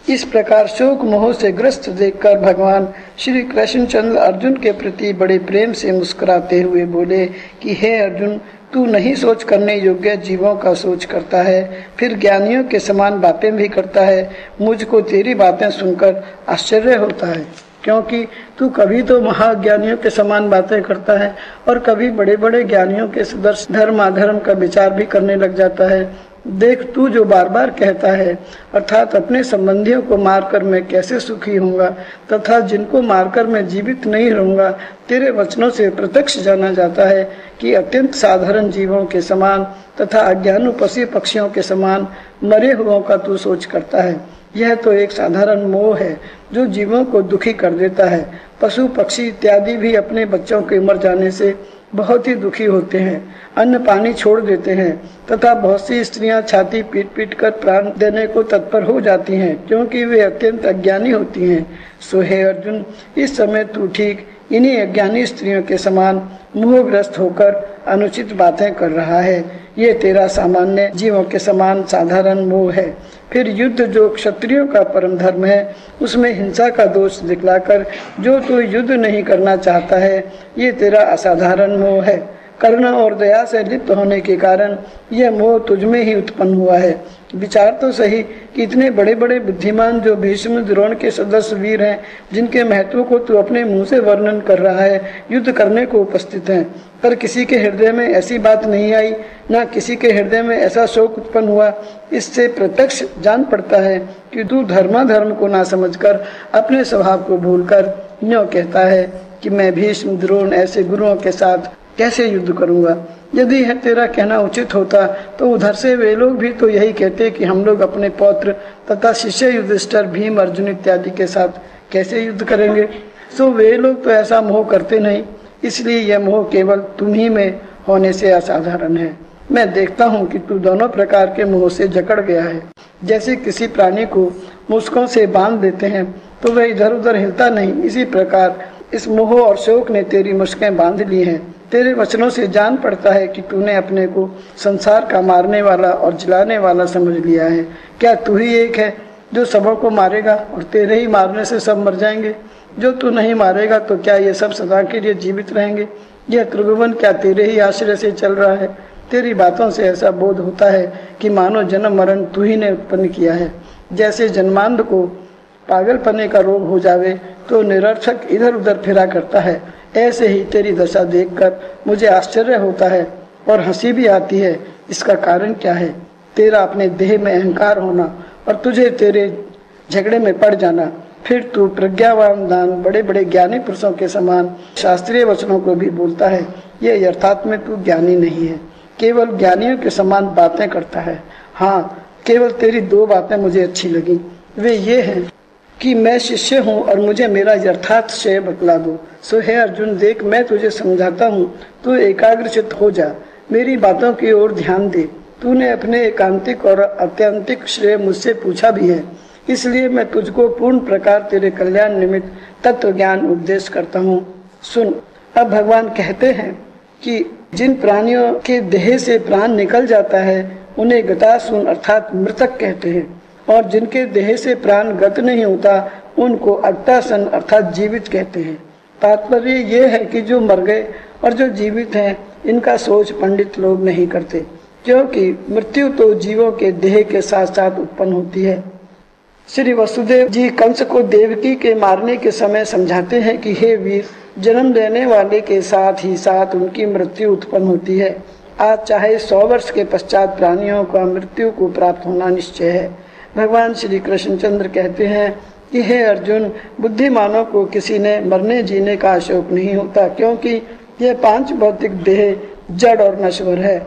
इस प्रकार शोक मोह से ग्रस्त देखकर भगवान श्री कृष्णचंद्र अर्जुन के प्रति बड़े प्रेम से मुस्कुराते हुए बोले कि हे अर्जुन, तू नहीं सोच करने योग्य जीवों का सोच करता है, फिर ज्ञानियों के समान बातें भी करता है। मुझको तेरी बातें सुनकर आश्चर्य होता है, क्योंकि तू कभी तो महाज्ञानियों के समान बातें करता है और कभी बड़े बड़े ज्ञानियों के सदृश धर्म अधर्म का विचार भी करने लग जाता है। देख, तू जो बार बार कहता है अर्थात अपने संबंधियों को मारकर मैं कैसे सुखी होऊंगा तथा जिनको मारकर मैं जीवित नहीं रहूंगा, तेरे वचनों से प्रत्यक्ष जाना जाता है कि अत्यंत साधारण जीवों के समान तथा अज्ञानु पशु पक्षियों के समान मरे हुओं का तू सोच करता है। यह तो एक साधारण मोह है जो जीवों को दुखी कर देता है। पशु पक्षी इत्यादि भी अपने बच्चों के मर जाने से बहुत ही दुखी होते हैं, अन्न पानी छोड़ देते हैं तथा बहुत सी स्त्रियां छाती पीट पीट कर प्राण देने को तत्पर हो जाती हैं, क्योंकि वे अत्यंत अज्ञानी होती हैं। सो हे अर्जुन, इस समय तू ठीक इन्हीं अज्ञानी स्त्रियों के समान मोहग्रस्त होकर अनुचित बातें कर रहा है। ये तेरा सामान्य जीवों के समान साधारण मोह है। फिर युद्ध जो क्षत्रियों का परम धर्म है, उसमें हिंसा का दोष दिखलाकर जो तू युद्ध नहीं करना चाहता है, ये तेरा असाधारण मोह है। करुणा और दया से लिप्त होने के कारण यह मोह तुझमें ही उत्पन्न हुआ है। विचार तो सही कि इतने बड़े बड़े बुद्धिमान जो भीष्म द्रोण के सदस्य वीर हैं, जिनके महत्व को तू अपने मुंह से वर्णन कर रहा है, युद्ध करने को उपस्थित हैं, पर किसी के हृदय में ऐसी बात नहीं आई, न किसी के हृदय में ऐसा शोक उत्पन्न हुआ। इससे प्रत्यक्ष जान पड़ता है कि तू धर्माधर्म को ना समझकर अपने स्वभाव को भूलकर यूं कहता है कि मैं भीष्म द्रोण ऐसे गुरुओं के साथ कैसे युद्ध करूंगा। यदि यह तेरा कहना उचित होता तो उधर से वे लोग भी तो यही कहते कि हम लोग अपने पौत्र तथा शिष्य युधिष्ठिर भीम अर्जुन इत्यादि के साथ कैसे युद्ध करेंगे। सो वे लोग तो ऐसा मोह करते नहीं, इसलिए यह मोह केवल तुम ही में होने से असाधारण है। मैं देखता हूँ कि तू दोनों प्रकार के मोह से जकड़ गया है। जैसे किसी प्राणी को मुस्कों से बांध देते हैं तो वह इधर उधर हिलता नहीं, इसी प्रकार इस मोह और शोक ने तेरी मुस्कें बांध ली हैं। तेरे वचनों से जान पड़ता है कि तूने अपने को संसार का मारने वाला और जलाने वाला समझ लिया है। क्या तू ही एक है जो सबों को मारेगा और तेरे ही मारने से सब मर जाएंगे? जो तू नहीं मारेगा तो क्या ये सब सदा के लिए जीवित रहेंगे? यह त्रिभुवन क्या तेरे ही आश्रय से चल रहा है? तेरी बातों से ऐसा बोध होता है कि मानो जन्म मरण तू ही ने उत्पन्न किया है। जैसे जन्मांध को पागलपने का रोग हो जावे तो निरर्थक इधर उधर फिरा करता है, ऐसे ही तेरी दशा देखकर मुझे आश्चर्य होता है और हंसी भी आती है। इसका कारण क्या है? तेरा अपने देह में अहंकार होना और तुझे तेरे झगड़े में पड़ जाना। फिर तू प्रज्ञावान दान बड़े बड़े ज्ञानी पुरुषों के समान शास्त्रीय वचनों को भी बोलता है। यह अर्थात में तू ज्ञानी नहीं है, केवल ज्ञानियों के समान बातें करता है। हाँ, केवल तेरी दो बातें मुझे अच्छी लगी, वे ये हैं कि मैं शिष्य हूँ और मुझे मेरा यथार्थ श्रेय बतला दो। सो हे अर्जुन, देख मैं तुझे समझाता हूँ, तू एकाग्रचित्त हो जा, मेरी बातों की ओर ध्यान दे। तूने अपने एकांतिक और अत्यंतिक श्रेय मुझसे पूछा भी है। इसलिए मैं तुझको पूर्ण प्रकार तेरे कल्याण निमित्त तत्व ज्ञान उपदेश करता हूँ, सुन। अब भगवान कहते हैं कि जिन प्राणियों के देह से प्राण निकल जाता है उन्हें गतासून अर्थात मृतक कहते हैं, और जिनके देह से प्राण गत नहीं होता उनको अगतासन अर्थात जीवित कहते हैं। तात्पर्य ये है कि जो मर गए और जो जीवित हैं इनका सोच पंडित लोग नहीं करते, क्योंकि मृत्यु तो जीवों के देह के साथ साथ उत्पन्न होती है। श्री वसुदेव जी कंस को देवकी के मारने के समय समझाते हैं कि हे वीर, जन्म लेने वाले के साथ ही साथ उनकी मृत्यु उत्पन्न होती है। आज चाहे 100 वर्ष के पश्चात प्राणियों का मृत्यु को प्राप्त होना निश्चय है। भगवान श्री कृष्णचंद्र कहते हैं कि हे अर्जुन, बुद्धिमानों को किसी ने मरने जीने का शौक नहीं होता, क्योंकि यह 5 भौतिक देह जड़ और नश्वर है।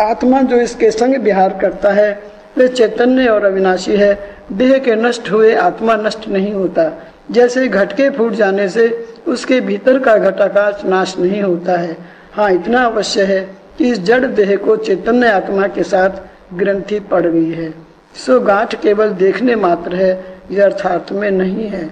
आत्मा जो इसके संग विहार करता है वे चैतन्य और अविनाशी है। देह के नष्ट हुए आत्मा नष्ट नहीं होता। जैसे घट के फूट जाने से उसके भीतर का घटाकाश नाश नहीं होता है। हाँ, इतना अवश्य है कि इस जड़ देह को चैतन्य आत्मा के साथ ग्रंथि पड़ गई है। सो गांठ केवल देखने मात्र है, यह अर्थार्थ में नहीं है।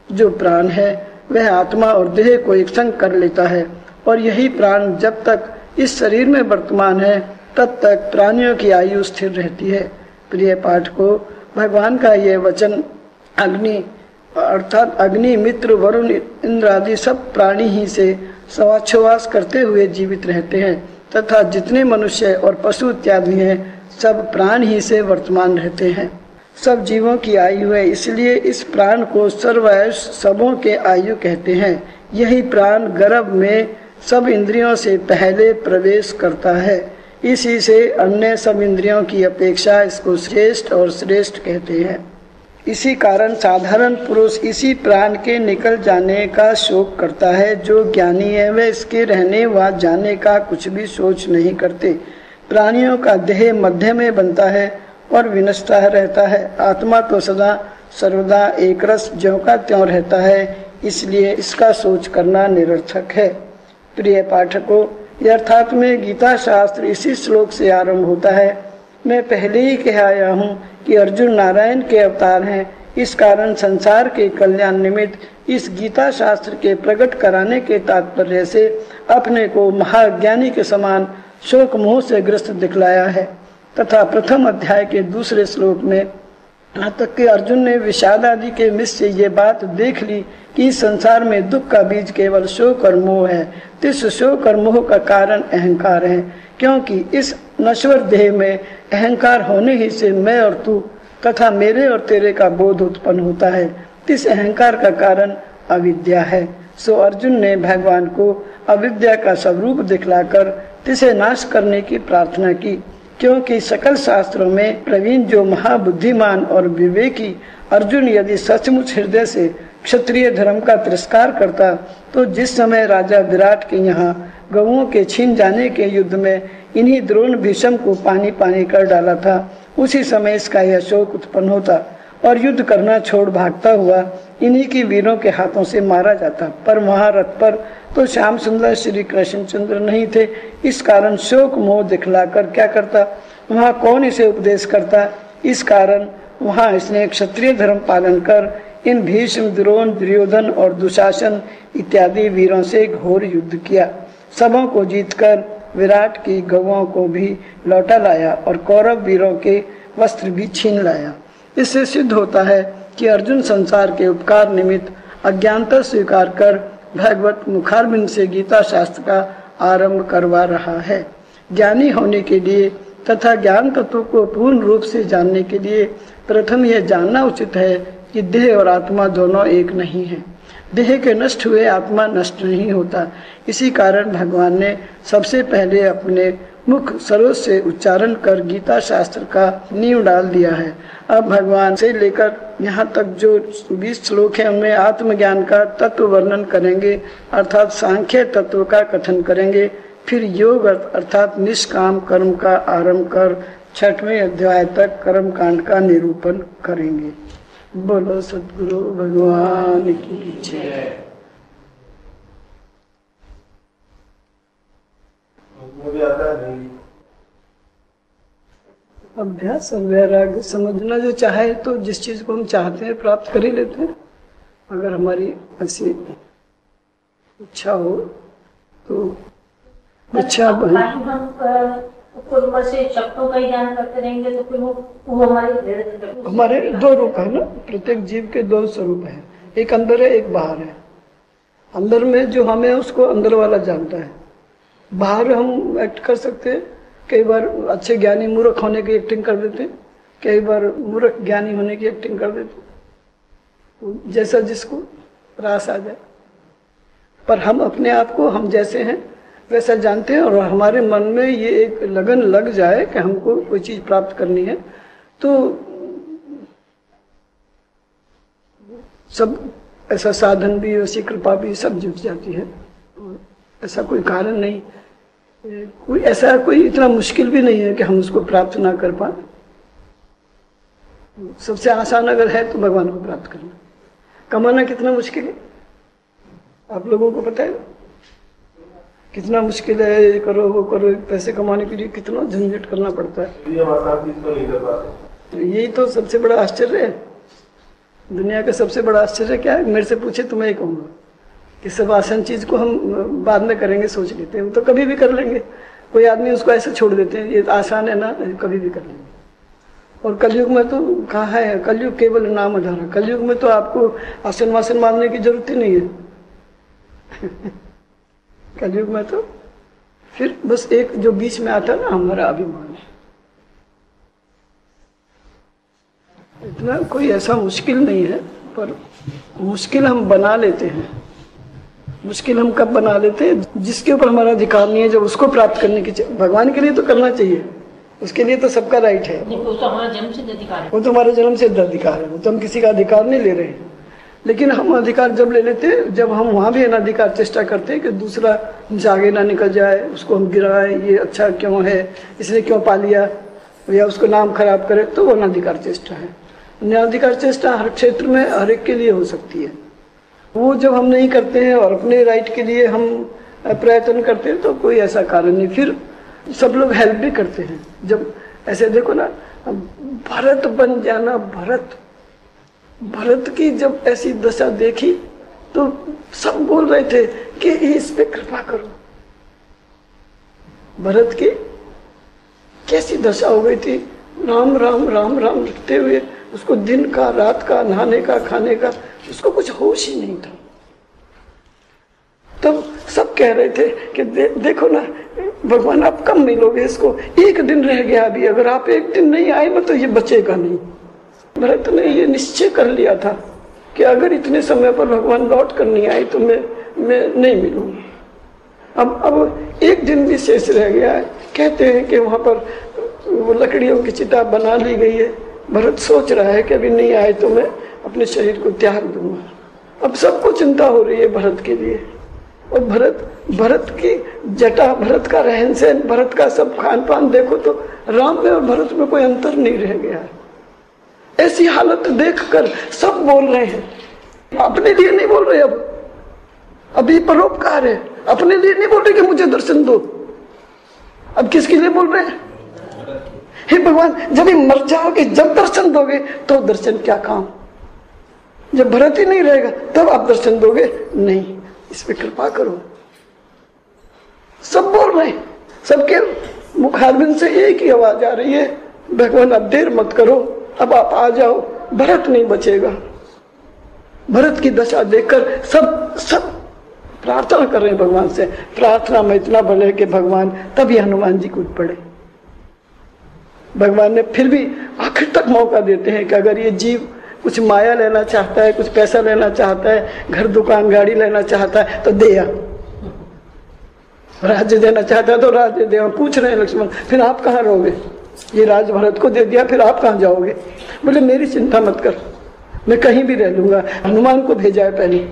जो प्राण है वह आत्मा और देह को एक संग कर लेता है, और यही प्राण जब तक इस शरीर में वर्तमान है तब तक प्राणियों की आयु स्थिर रहती है। प्रिय पाठकों, भगवान का यह वचन अग्नि अर्थात अग्नि, मित्र, वरुण, इंद्र आदि सब प्राणी ही से सवाच्छवास करते हुए जीवित रहते हैं, तथा जितने मनुष्य और पशु इत्यादि हैं सब प्राण ही से वर्तमान रहते हैं। सब जीवों की आयु है, इसलिए इस प्राण को सर्वायुष सबों के आयु कहते हैं। यही प्राण गर्भ में सब इंद्रियों से पहले प्रवेश करता है, इसी से अन्य सब इंद्रियों की अपेक्षा इसको श्रेष्ठ और श्रेष्ठ कहते हैं। इसी कारण साधारण पुरुष इसी प्राण के निकल जाने का शोक करता है। जो ज्ञानी है वह इसके रहने व जाने का कुछ भी सोच नहीं करते। प्राणियों का देह मध्य में बनता है और विनष्टा रहता है। आत्मा तो सदा सर्वदा एक रस ज्यों का त्यों रहता है, इसलिए इसका सोच करना निरर्थक है। प्रिय पाठकों, यथार्थ में गीता शास्त्र इसी श्लोक से आरंभ होता है। मैं पहले ही कह आया हूँ कि अर्जुन नारायण के अवतार हैं। इस कारण संसार के कल्याण निमित्त इस गीता शास्त्र के प्रकट कराने के तात्पर्य से अपने को महाज्ञानी के समान शोक मोह से ग्रस्त दिखलाया है। तथा प्रथम अध्याय के दूसरे श्लोक में यहाँ तक कि अर्जुन ने विषाद आदि के मिश्र से ये बात देख ली कि इस संसार में दुख का बीज केवल शोक और मोह है। इस शोक और मोह का कारण अहंकार है, क्योंकि इस नश्वर देह में अहंकार होने ही से मैं और तू तथा मेरे और तेरे का बोध उत्पन्न होता है। इस अहंकार का कारण अविद्या है। सो अर्जुन ने भगवान को अविद्या का स्वरूप दिखलाकर तिसे नाश करने की प्रार्थना की, क्योंकि सकल शास्त्रों में प्रवीण जो महाबुद्धिमान और विवेकी अर्जुन यदि सचमुच हृदय से क्षत्रिय धर्म का तिरस्कार करता तो जिस समय राजा विराट के यहाँ गौओं के छीन जाने के युद्ध में इन्हीं द्रोण भीष्म को पानी पानी कर डाला था, उसी समय इसका यह शोक उत्पन्न होता और युद्ध करना छोड़ भागता हुआ इन्हीं की वीरों के हाथों से मारा जाता। पर वहाँ रथ पर तो श्याम सुंदर श्री कृष्णचंद्र नहीं थे। इस कारण शोक मोह दिखलाकर क्या करता, वहाँ कौन इसे उपदेश करता। इस कारण वहाँ इसने क्षत्रिय धर्म पालन कर इन भीष्म, द्रोण, दुर्योधन और दुशासन इत्यादि वीरों से घोर युद्ध किया। सबों को जीतकर विराट की गौओं को भी लौटा लाया और कौरव वीरों के वस्त्र भी छीन लाया। इससे सिद्ध होता है कि अर्जुन संसार के उपकार निमित्त अज्ञानता स्वीकार कर भगवत मुखारबिंद से गीता शास्त्र का आरंभ करवा रहा है। ज्ञानी होने के लिए तथा ज्ञान तत्व को पूर्ण रूप से जानने के लिए प्रथम यह जानना उचित है कि देह और आत्मा दोनों एक नहीं है। देह के नष्ट हुए आत्मा नष्ट नहीं होता। इसी कारण भगवान ने सबसे पहले अपने मुख सरोज से उच्चारण कर गीता शास्त्र का नींव डाल दिया है। अब भगवान से लेकर यहाँ तक जो 20 श्लोक है उनमें आत्मज्ञान का तत्व वर्णन करेंगे, अर्थात सांख्य तत्व का कथन करेंगे। फिर योग अर्थात निष्काम कर्म का आरंभ कर 6वें अध्याय तक कर्म कांड का निरूपण करेंगे। बोलो सद्गुरु भगवान की जय। अभ्यास और वैराग्य समझना जो चाहे तो जिस चीज को हम चाहते हैं प्राप्त कर ही लेते हैं। अगर हमारी ऐसी इच्छा हो तो इच्छा से शब्दों का ही ज्ञान करते रहेंगे तो फिर वो हमारे दो रूप है ना, प्रत्येक जीव के दो स्वरूप है, एक अंदर है एक बाहर है। अंदर में जो हमें उसको अंदर वाला जानता है, बाहर हम एक्ट कर सकते हैं। कई बार अच्छे ज्ञानी मूर्ख होने की एक्टिंग कर देते हैं, कई बार मूर्ख ज्ञानी होने की एक्टिंग कर देते हैं, जैसा जिसको रास आ जाए। पर हम अपने आप को हम जैसे हैं वैसा जानते हैं, और हमारे मन में ये एक लगन लग जाए कि हमको कोई चीज प्राप्त करनी है तो सब ऐसा साधन भी, वैसी कृपा भी सब जुट जाती है। ऐसा कोई कारण नहीं, कोई ऐसा कोई इतना मुश्किल भी नहीं है कि हम उसको प्राप्त ना कर पाए। सबसे आसान अगर है तो भगवान को प्राप्त करना। कमाना कितना मुश्किल है आप लोगों को पता है, कितना मुश्किल है। ये करो वो करो, पैसे कमाने के लिए कितना झंझट करना पड़ता है। यही तो सबसे बड़ा आश्चर्य है। दुनिया का सबसे बड़ा आश्चर्य क्या है? मेरे से पूछे तो मैं ही कहूँगा कि सब आसान चीज को हम बाद में करेंगे सोच लेते हैं, वो तो कभी भी कर लेंगे। कोई आदमी उसको ऐसे छोड़ देते हैं, ये आसान है ना, कभी भी कर लेंगे। और कलयुग में तो कहा है, कलयुग केवल नाम आधार। कलयुग में तो आपको आसन वासन मानने की जरूरत ही नहीं है। कलयुग में तो फिर बस एक जो बीच में आता है ना, हमारा अभिमान है। इतना कोई ऐसा मुश्किल नहीं है, पर मुश्किल हम बना लेते हैं। मुश्किल हम कब बना लेते हैं? जिसके ऊपर हमारा अधिकार नहीं है, जब उसको प्राप्त करने की। भगवान के लिए तो करना चाहिए, उसके लिए तो सबका राइट है। वो तो हमारा जन्म सिद्ध अधिकार है। वो तो हमारा जन्म सिद्ध अधिकार है, वो तो हम किसी का अधिकार नहीं ले रहे हैं। लेकिन हम अधिकार जब ले लेते हैं, जब हम वहां भी अनाधिकार चेष्टा करते हैं कि दूसरा हमसे आगे ना निकल जाए, उसको हम गिराए, ये अच्छा क्यों है, इसने क्यों पा लिया, या उसको नाम खराब करे, तो वो अनाधिकार चेष्टा है। अनाधिकार चेष्टा हर क्षेत्र में हर एक के लिए हो सकती है। वो जब हम नहीं करते हैं और अपने राइट के लिए हम प्रयत्न करते हैं तो कोई ऐसा कारण नहीं। फिर सब लोग हेल्प भी करते हैं। जब ऐसे देखो ना, भरत बन जाना, भरत की जब ऐसी दशा देखी तो सब बोल रहे थे कि इस पे कृपा करो। भरत की कैसी दशा हो गई थी, राम राम राम राम लिखते हुए, उसको दिन का रात का, नहाने का, खाने का, उसको कुछ होश ही नहीं था। तब सब कह रहे थे कि देखो ना भगवान, आप कब मिलोगे इसको, एक दिन रह गया अभी, अगर आप एक दिन नहीं आए ना तो ये बचेगा नहीं। भरत ने ये निश्चय कर लिया था कि अगर इतने समय पर भगवान लौट कर नहीं आए तो मैं नहीं मिलूंगा। अब एक दिन भी शेष रह गया है। कहते हैं कि वहां पर वो लकड़ियों की चिता बना ली गई है। भरत सोच रहा है कि अभी नहीं आए तो मैं अपने शरीर को त्याग दूंगा। अब सबको चिंता हो रही है भरत के लिए। और भरत की जटा, भरत का रहन सहन, भरत का सब खान पान देखो तो राम में और भरत में कोई अंतर नहीं रह गया है। ऐसी हालत देखकर सब बोल रहे हैं, अपने लिए नहीं बोल रहे। अब अभी परोपकार है, अपने लिए नहीं बोल रहे कि मुझे दर्शन दो। अब किसके लिए बोल रहे हैं? हे भगवान, जब मर जाओगे, जब दर्शन दोगे तो दर्शन क्या काम। जब भरत ही नहीं रहेगा तब आप दर्शन दोगे नहीं, इस पे कृपा करो। सब बोल रहे हैं, सबके मुखारबिंद से एक ही आवाज आ रही है, भगवान अब देर मत करो, अब आप आ जाओ, भरत नहीं बचेगा। भरत की दशा देखकर सब प्रार्थना कर रहे हैं भगवान से। प्रार्थना में इतना बल है कि भगवान तभी हनुमान जी कूद पड़े। भगवान ने फिर भी आखिर तक मौका देते हैं कि अगर ये जीव कुछ माया लेना चाहता है, कुछ पैसा लेना चाहता है, घर दुकान गाड़ी लेना चाहता है तो दे, राज्य देना चाहता है तो राज्य दे। पूछ रहे हैं लक्ष्मण, फिर आप कहाँ रहोगे? ये राज भरत को दे दिया, फिर आप कहाँ जाओगे? बोले मेरी चिंता मत कर, मैं कहीं भी रह लूंगा। हनुमान को भेजा है पहले।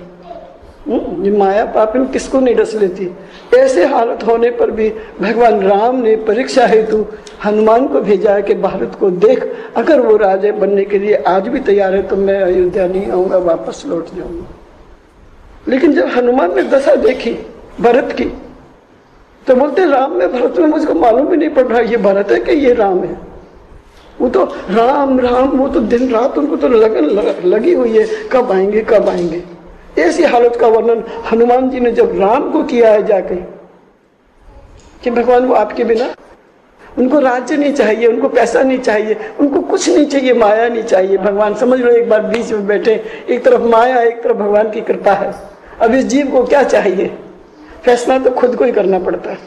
ये माया पाप में किसको नहीं डस लेती। ऐसे हालत होने पर भी भगवान राम ने परीक्षा हेतु हनुमान को भेजा है कि भारत को देख, अगर वो राजा बनने के लिए आज भी तैयार है तो मैं अयोध्या नहीं आऊंगा, वापस लौट जाऊंगा। लेकिन जब हनुमान ने दशा देखी भरत की तो बोलते राम में भरत में मुझको मालूम भी नहीं पड़ रहा ये भरत है कि ये राम है। वो तो राम राम, वो तो दिन रात उनको तो लगन लगी हुई है, कब आएंगे कब आएंगे। ऐसी हालत का वर्णन हनुमान जी ने जब राम को किया है जाके कि भगवान वो आपके बिना, उनको राज्य नहीं चाहिए, उनको पैसा नहीं चाहिए, उनको कुछ नहीं चाहिए, माया नहीं चाहिए। भगवान समझ लो, एक बार बीच में बैठे, एक तरफ माया, एक तरफ भगवान की कृपा है। अब इस जीव को क्या चाहिए, फैसला तो खुद को ही करना पड़ता है।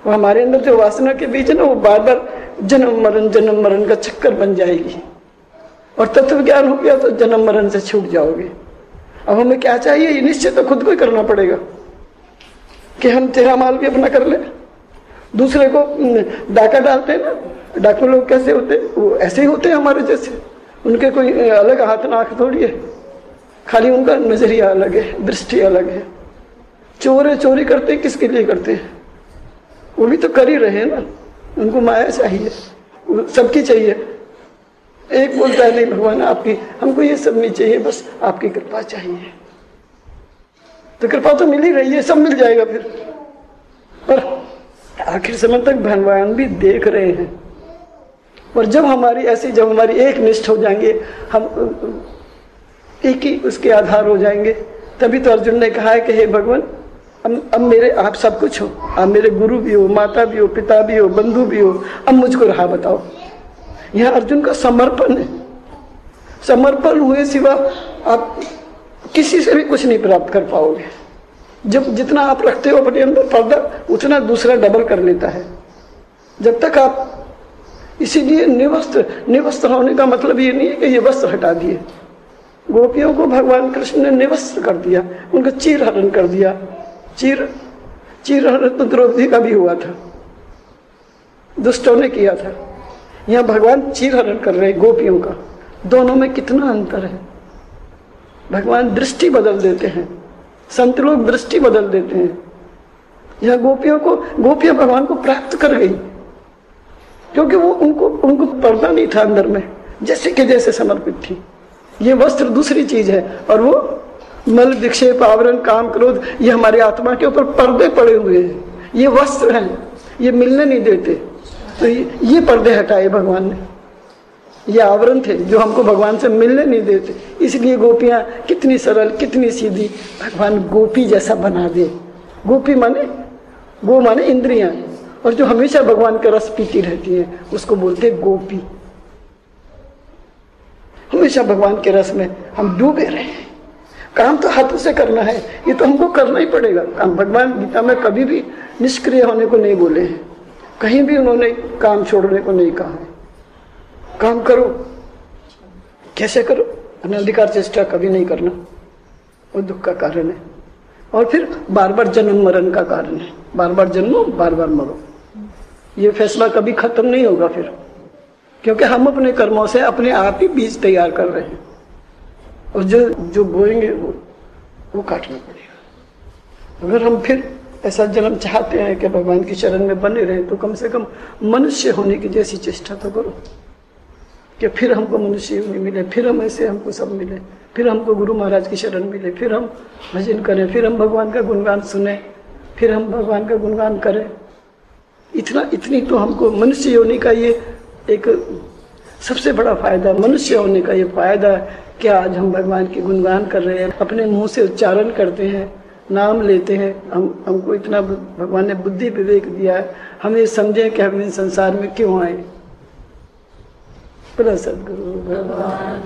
वो हमारे अंदर जो वासना के बीच है ना, वो बार बार जन्म मरण का चक्कर बन जाएगी, और तत्व ज्ञान हो गया तो जन्म मरण से छूट जाओगे। अब हमें क्या चाहिए, ये निश्चय तो खुद को ही करना पड़ेगा कि हम तेरा माल भी अपना कर ले। दूसरे को डाका डालते हैं ना, डाकू लोग कैसे होते, वो ऐसे ही होते हैं हमारे जैसे। उनके कोई अलग हाथ ना आंख थोड़ी है, खाली उनका नजरिया अलग है, दृष्टि अलग है। चोर चोरी करते हैं, किसके लिए करते हैं, वो भी तो कर ही रहे हैं ना। उनको माया चाहिए, सबकी चाहिए। एक बोलता है नहीं भगवान आपकी, हमको ये सब नहीं चाहिए, बस आपकी कृपा चाहिए। तो कृपा तो मिल ही रही है, सब मिल जाएगा फिर। पर आखिर समय तक भगवान भी देख रहे हैं। और जब हमारी ऐसी, जब हमारी एक निष्ठ हो जाएंगे, हम एक ही उसके आधार हो जाएंगे, तभी तो अर्जुन ने कहा है कि हे भगवान, अब मेरे आप सब कुछ हो, आप मेरे गुरु भी हो, माता भी हो, पिता भी हो, बंधु भी हो, अब मुझको राह बताओ। यह अर्जुन का समर्पण है। समर्पण हुए सिवा आप किसी से भी कुछ नहीं प्राप्त कर पाओगे। जब जितना आप रखते हो अपने अंदर पर्दा, उतना दूसरा डबल कर लेता है। जब तक आप, इसीलिए निवस्त्र होने का मतलब ये नहीं है कि ये वस्त्र हटा दिए। गोपियों को भगवान कृष्ण ने निवस्त्र कर दिया, उनका चीर हरण कर दिया। चीर हरण तो द्रौपदी का भी हुआ था, दुष्टों ने किया था। यहाँ भगवान चीर हरण कर रहे गोपियों का। दोनों में कितना अंतर है। भगवान दृष्टि बदल देते हैं, संत लोग दृष्टि बदल देते हैं। यह गोपियां भगवान को प्राप्त कर गई, क्योंकि वो उनको पर्दा नहीं था अंदर में, जैसे के जैसे समर्पित थी। ये वस्त्र दूसरी चीज है, और वो मल विक्षेप आवरण काम क्रोध, ये हमारे आत्मा के ऊपर पर्दे पड़े हुए हैं। ये वस्त्र हैं, ये मिलने नहीं देते। तो ये पर्दे हटाए भगवान ने, ये आवरण थे जो हमको भगवान से मिलने नहीं देते। इसलिए गोपियां कितनी सरल, कितनी सीधी, भगवान गोपी जैसा बना दे। गोपी माने, गो माने इंद्रियां, और जो हमेशा भगवान का रस पीती रहती है उसको बोलते गोपी। हमेशा भगवान के रस में हम डूबे रहे। काम तो हाथों से करना है, ये तो हमको करना ही पड़ेगा काम। भगवान गीता में कभी भी निष्क्रिय होने को नहीं बोले हैं, कहीं भी उन्होंने काम छोड़ने को नहीं कहा है। काम करो, कैसे करो, अनधिकार चेष्टा कभी नहीं करना, वो दुख का कारण है। और फिर बार बार जन्म मरण का कारण है। बार बार जन्मो, बार बार मरो, ये फैसला कभी खत्म नहीं होगा फिर, क्योंकि हम अपने कर्मों से अपने आप ही बीज तैयार कर रहे हैं, और जो बोएंगे वो काटना पड़ेगा। अगर हम फिर ऐसा जन्म चाहते हैं कि भगवान की शरण में बने रहे, तो कम से कम मनुष्य होने की जैसी चेष्टा तो करो कि फिर हमको मनुष्य योनि मिले, फिर हम ऐसे हमको सब मिले, फिर हमको गुरु महाराज की शरण मिले, फिर हम भजन करें, फिर हम भगवान का गुणगान सुने, फिर हम भगवान का गुणगान करें। इतनी तो हमको मनुष्य योनि का ये एक सबसे बड़ा फायदा, मनुष्य होने का ये फायदा कि आज हम भगवान के गुणगान कर रहे हैं, अपने मुंह से उच्चारण करते हैं, नाम लेते हैं। हमको इतना भगवान ने बुद्धि विवेक दिया है, हम ये समझें कि हम इस संसार में क्यों आए। सदगुरु भगवान।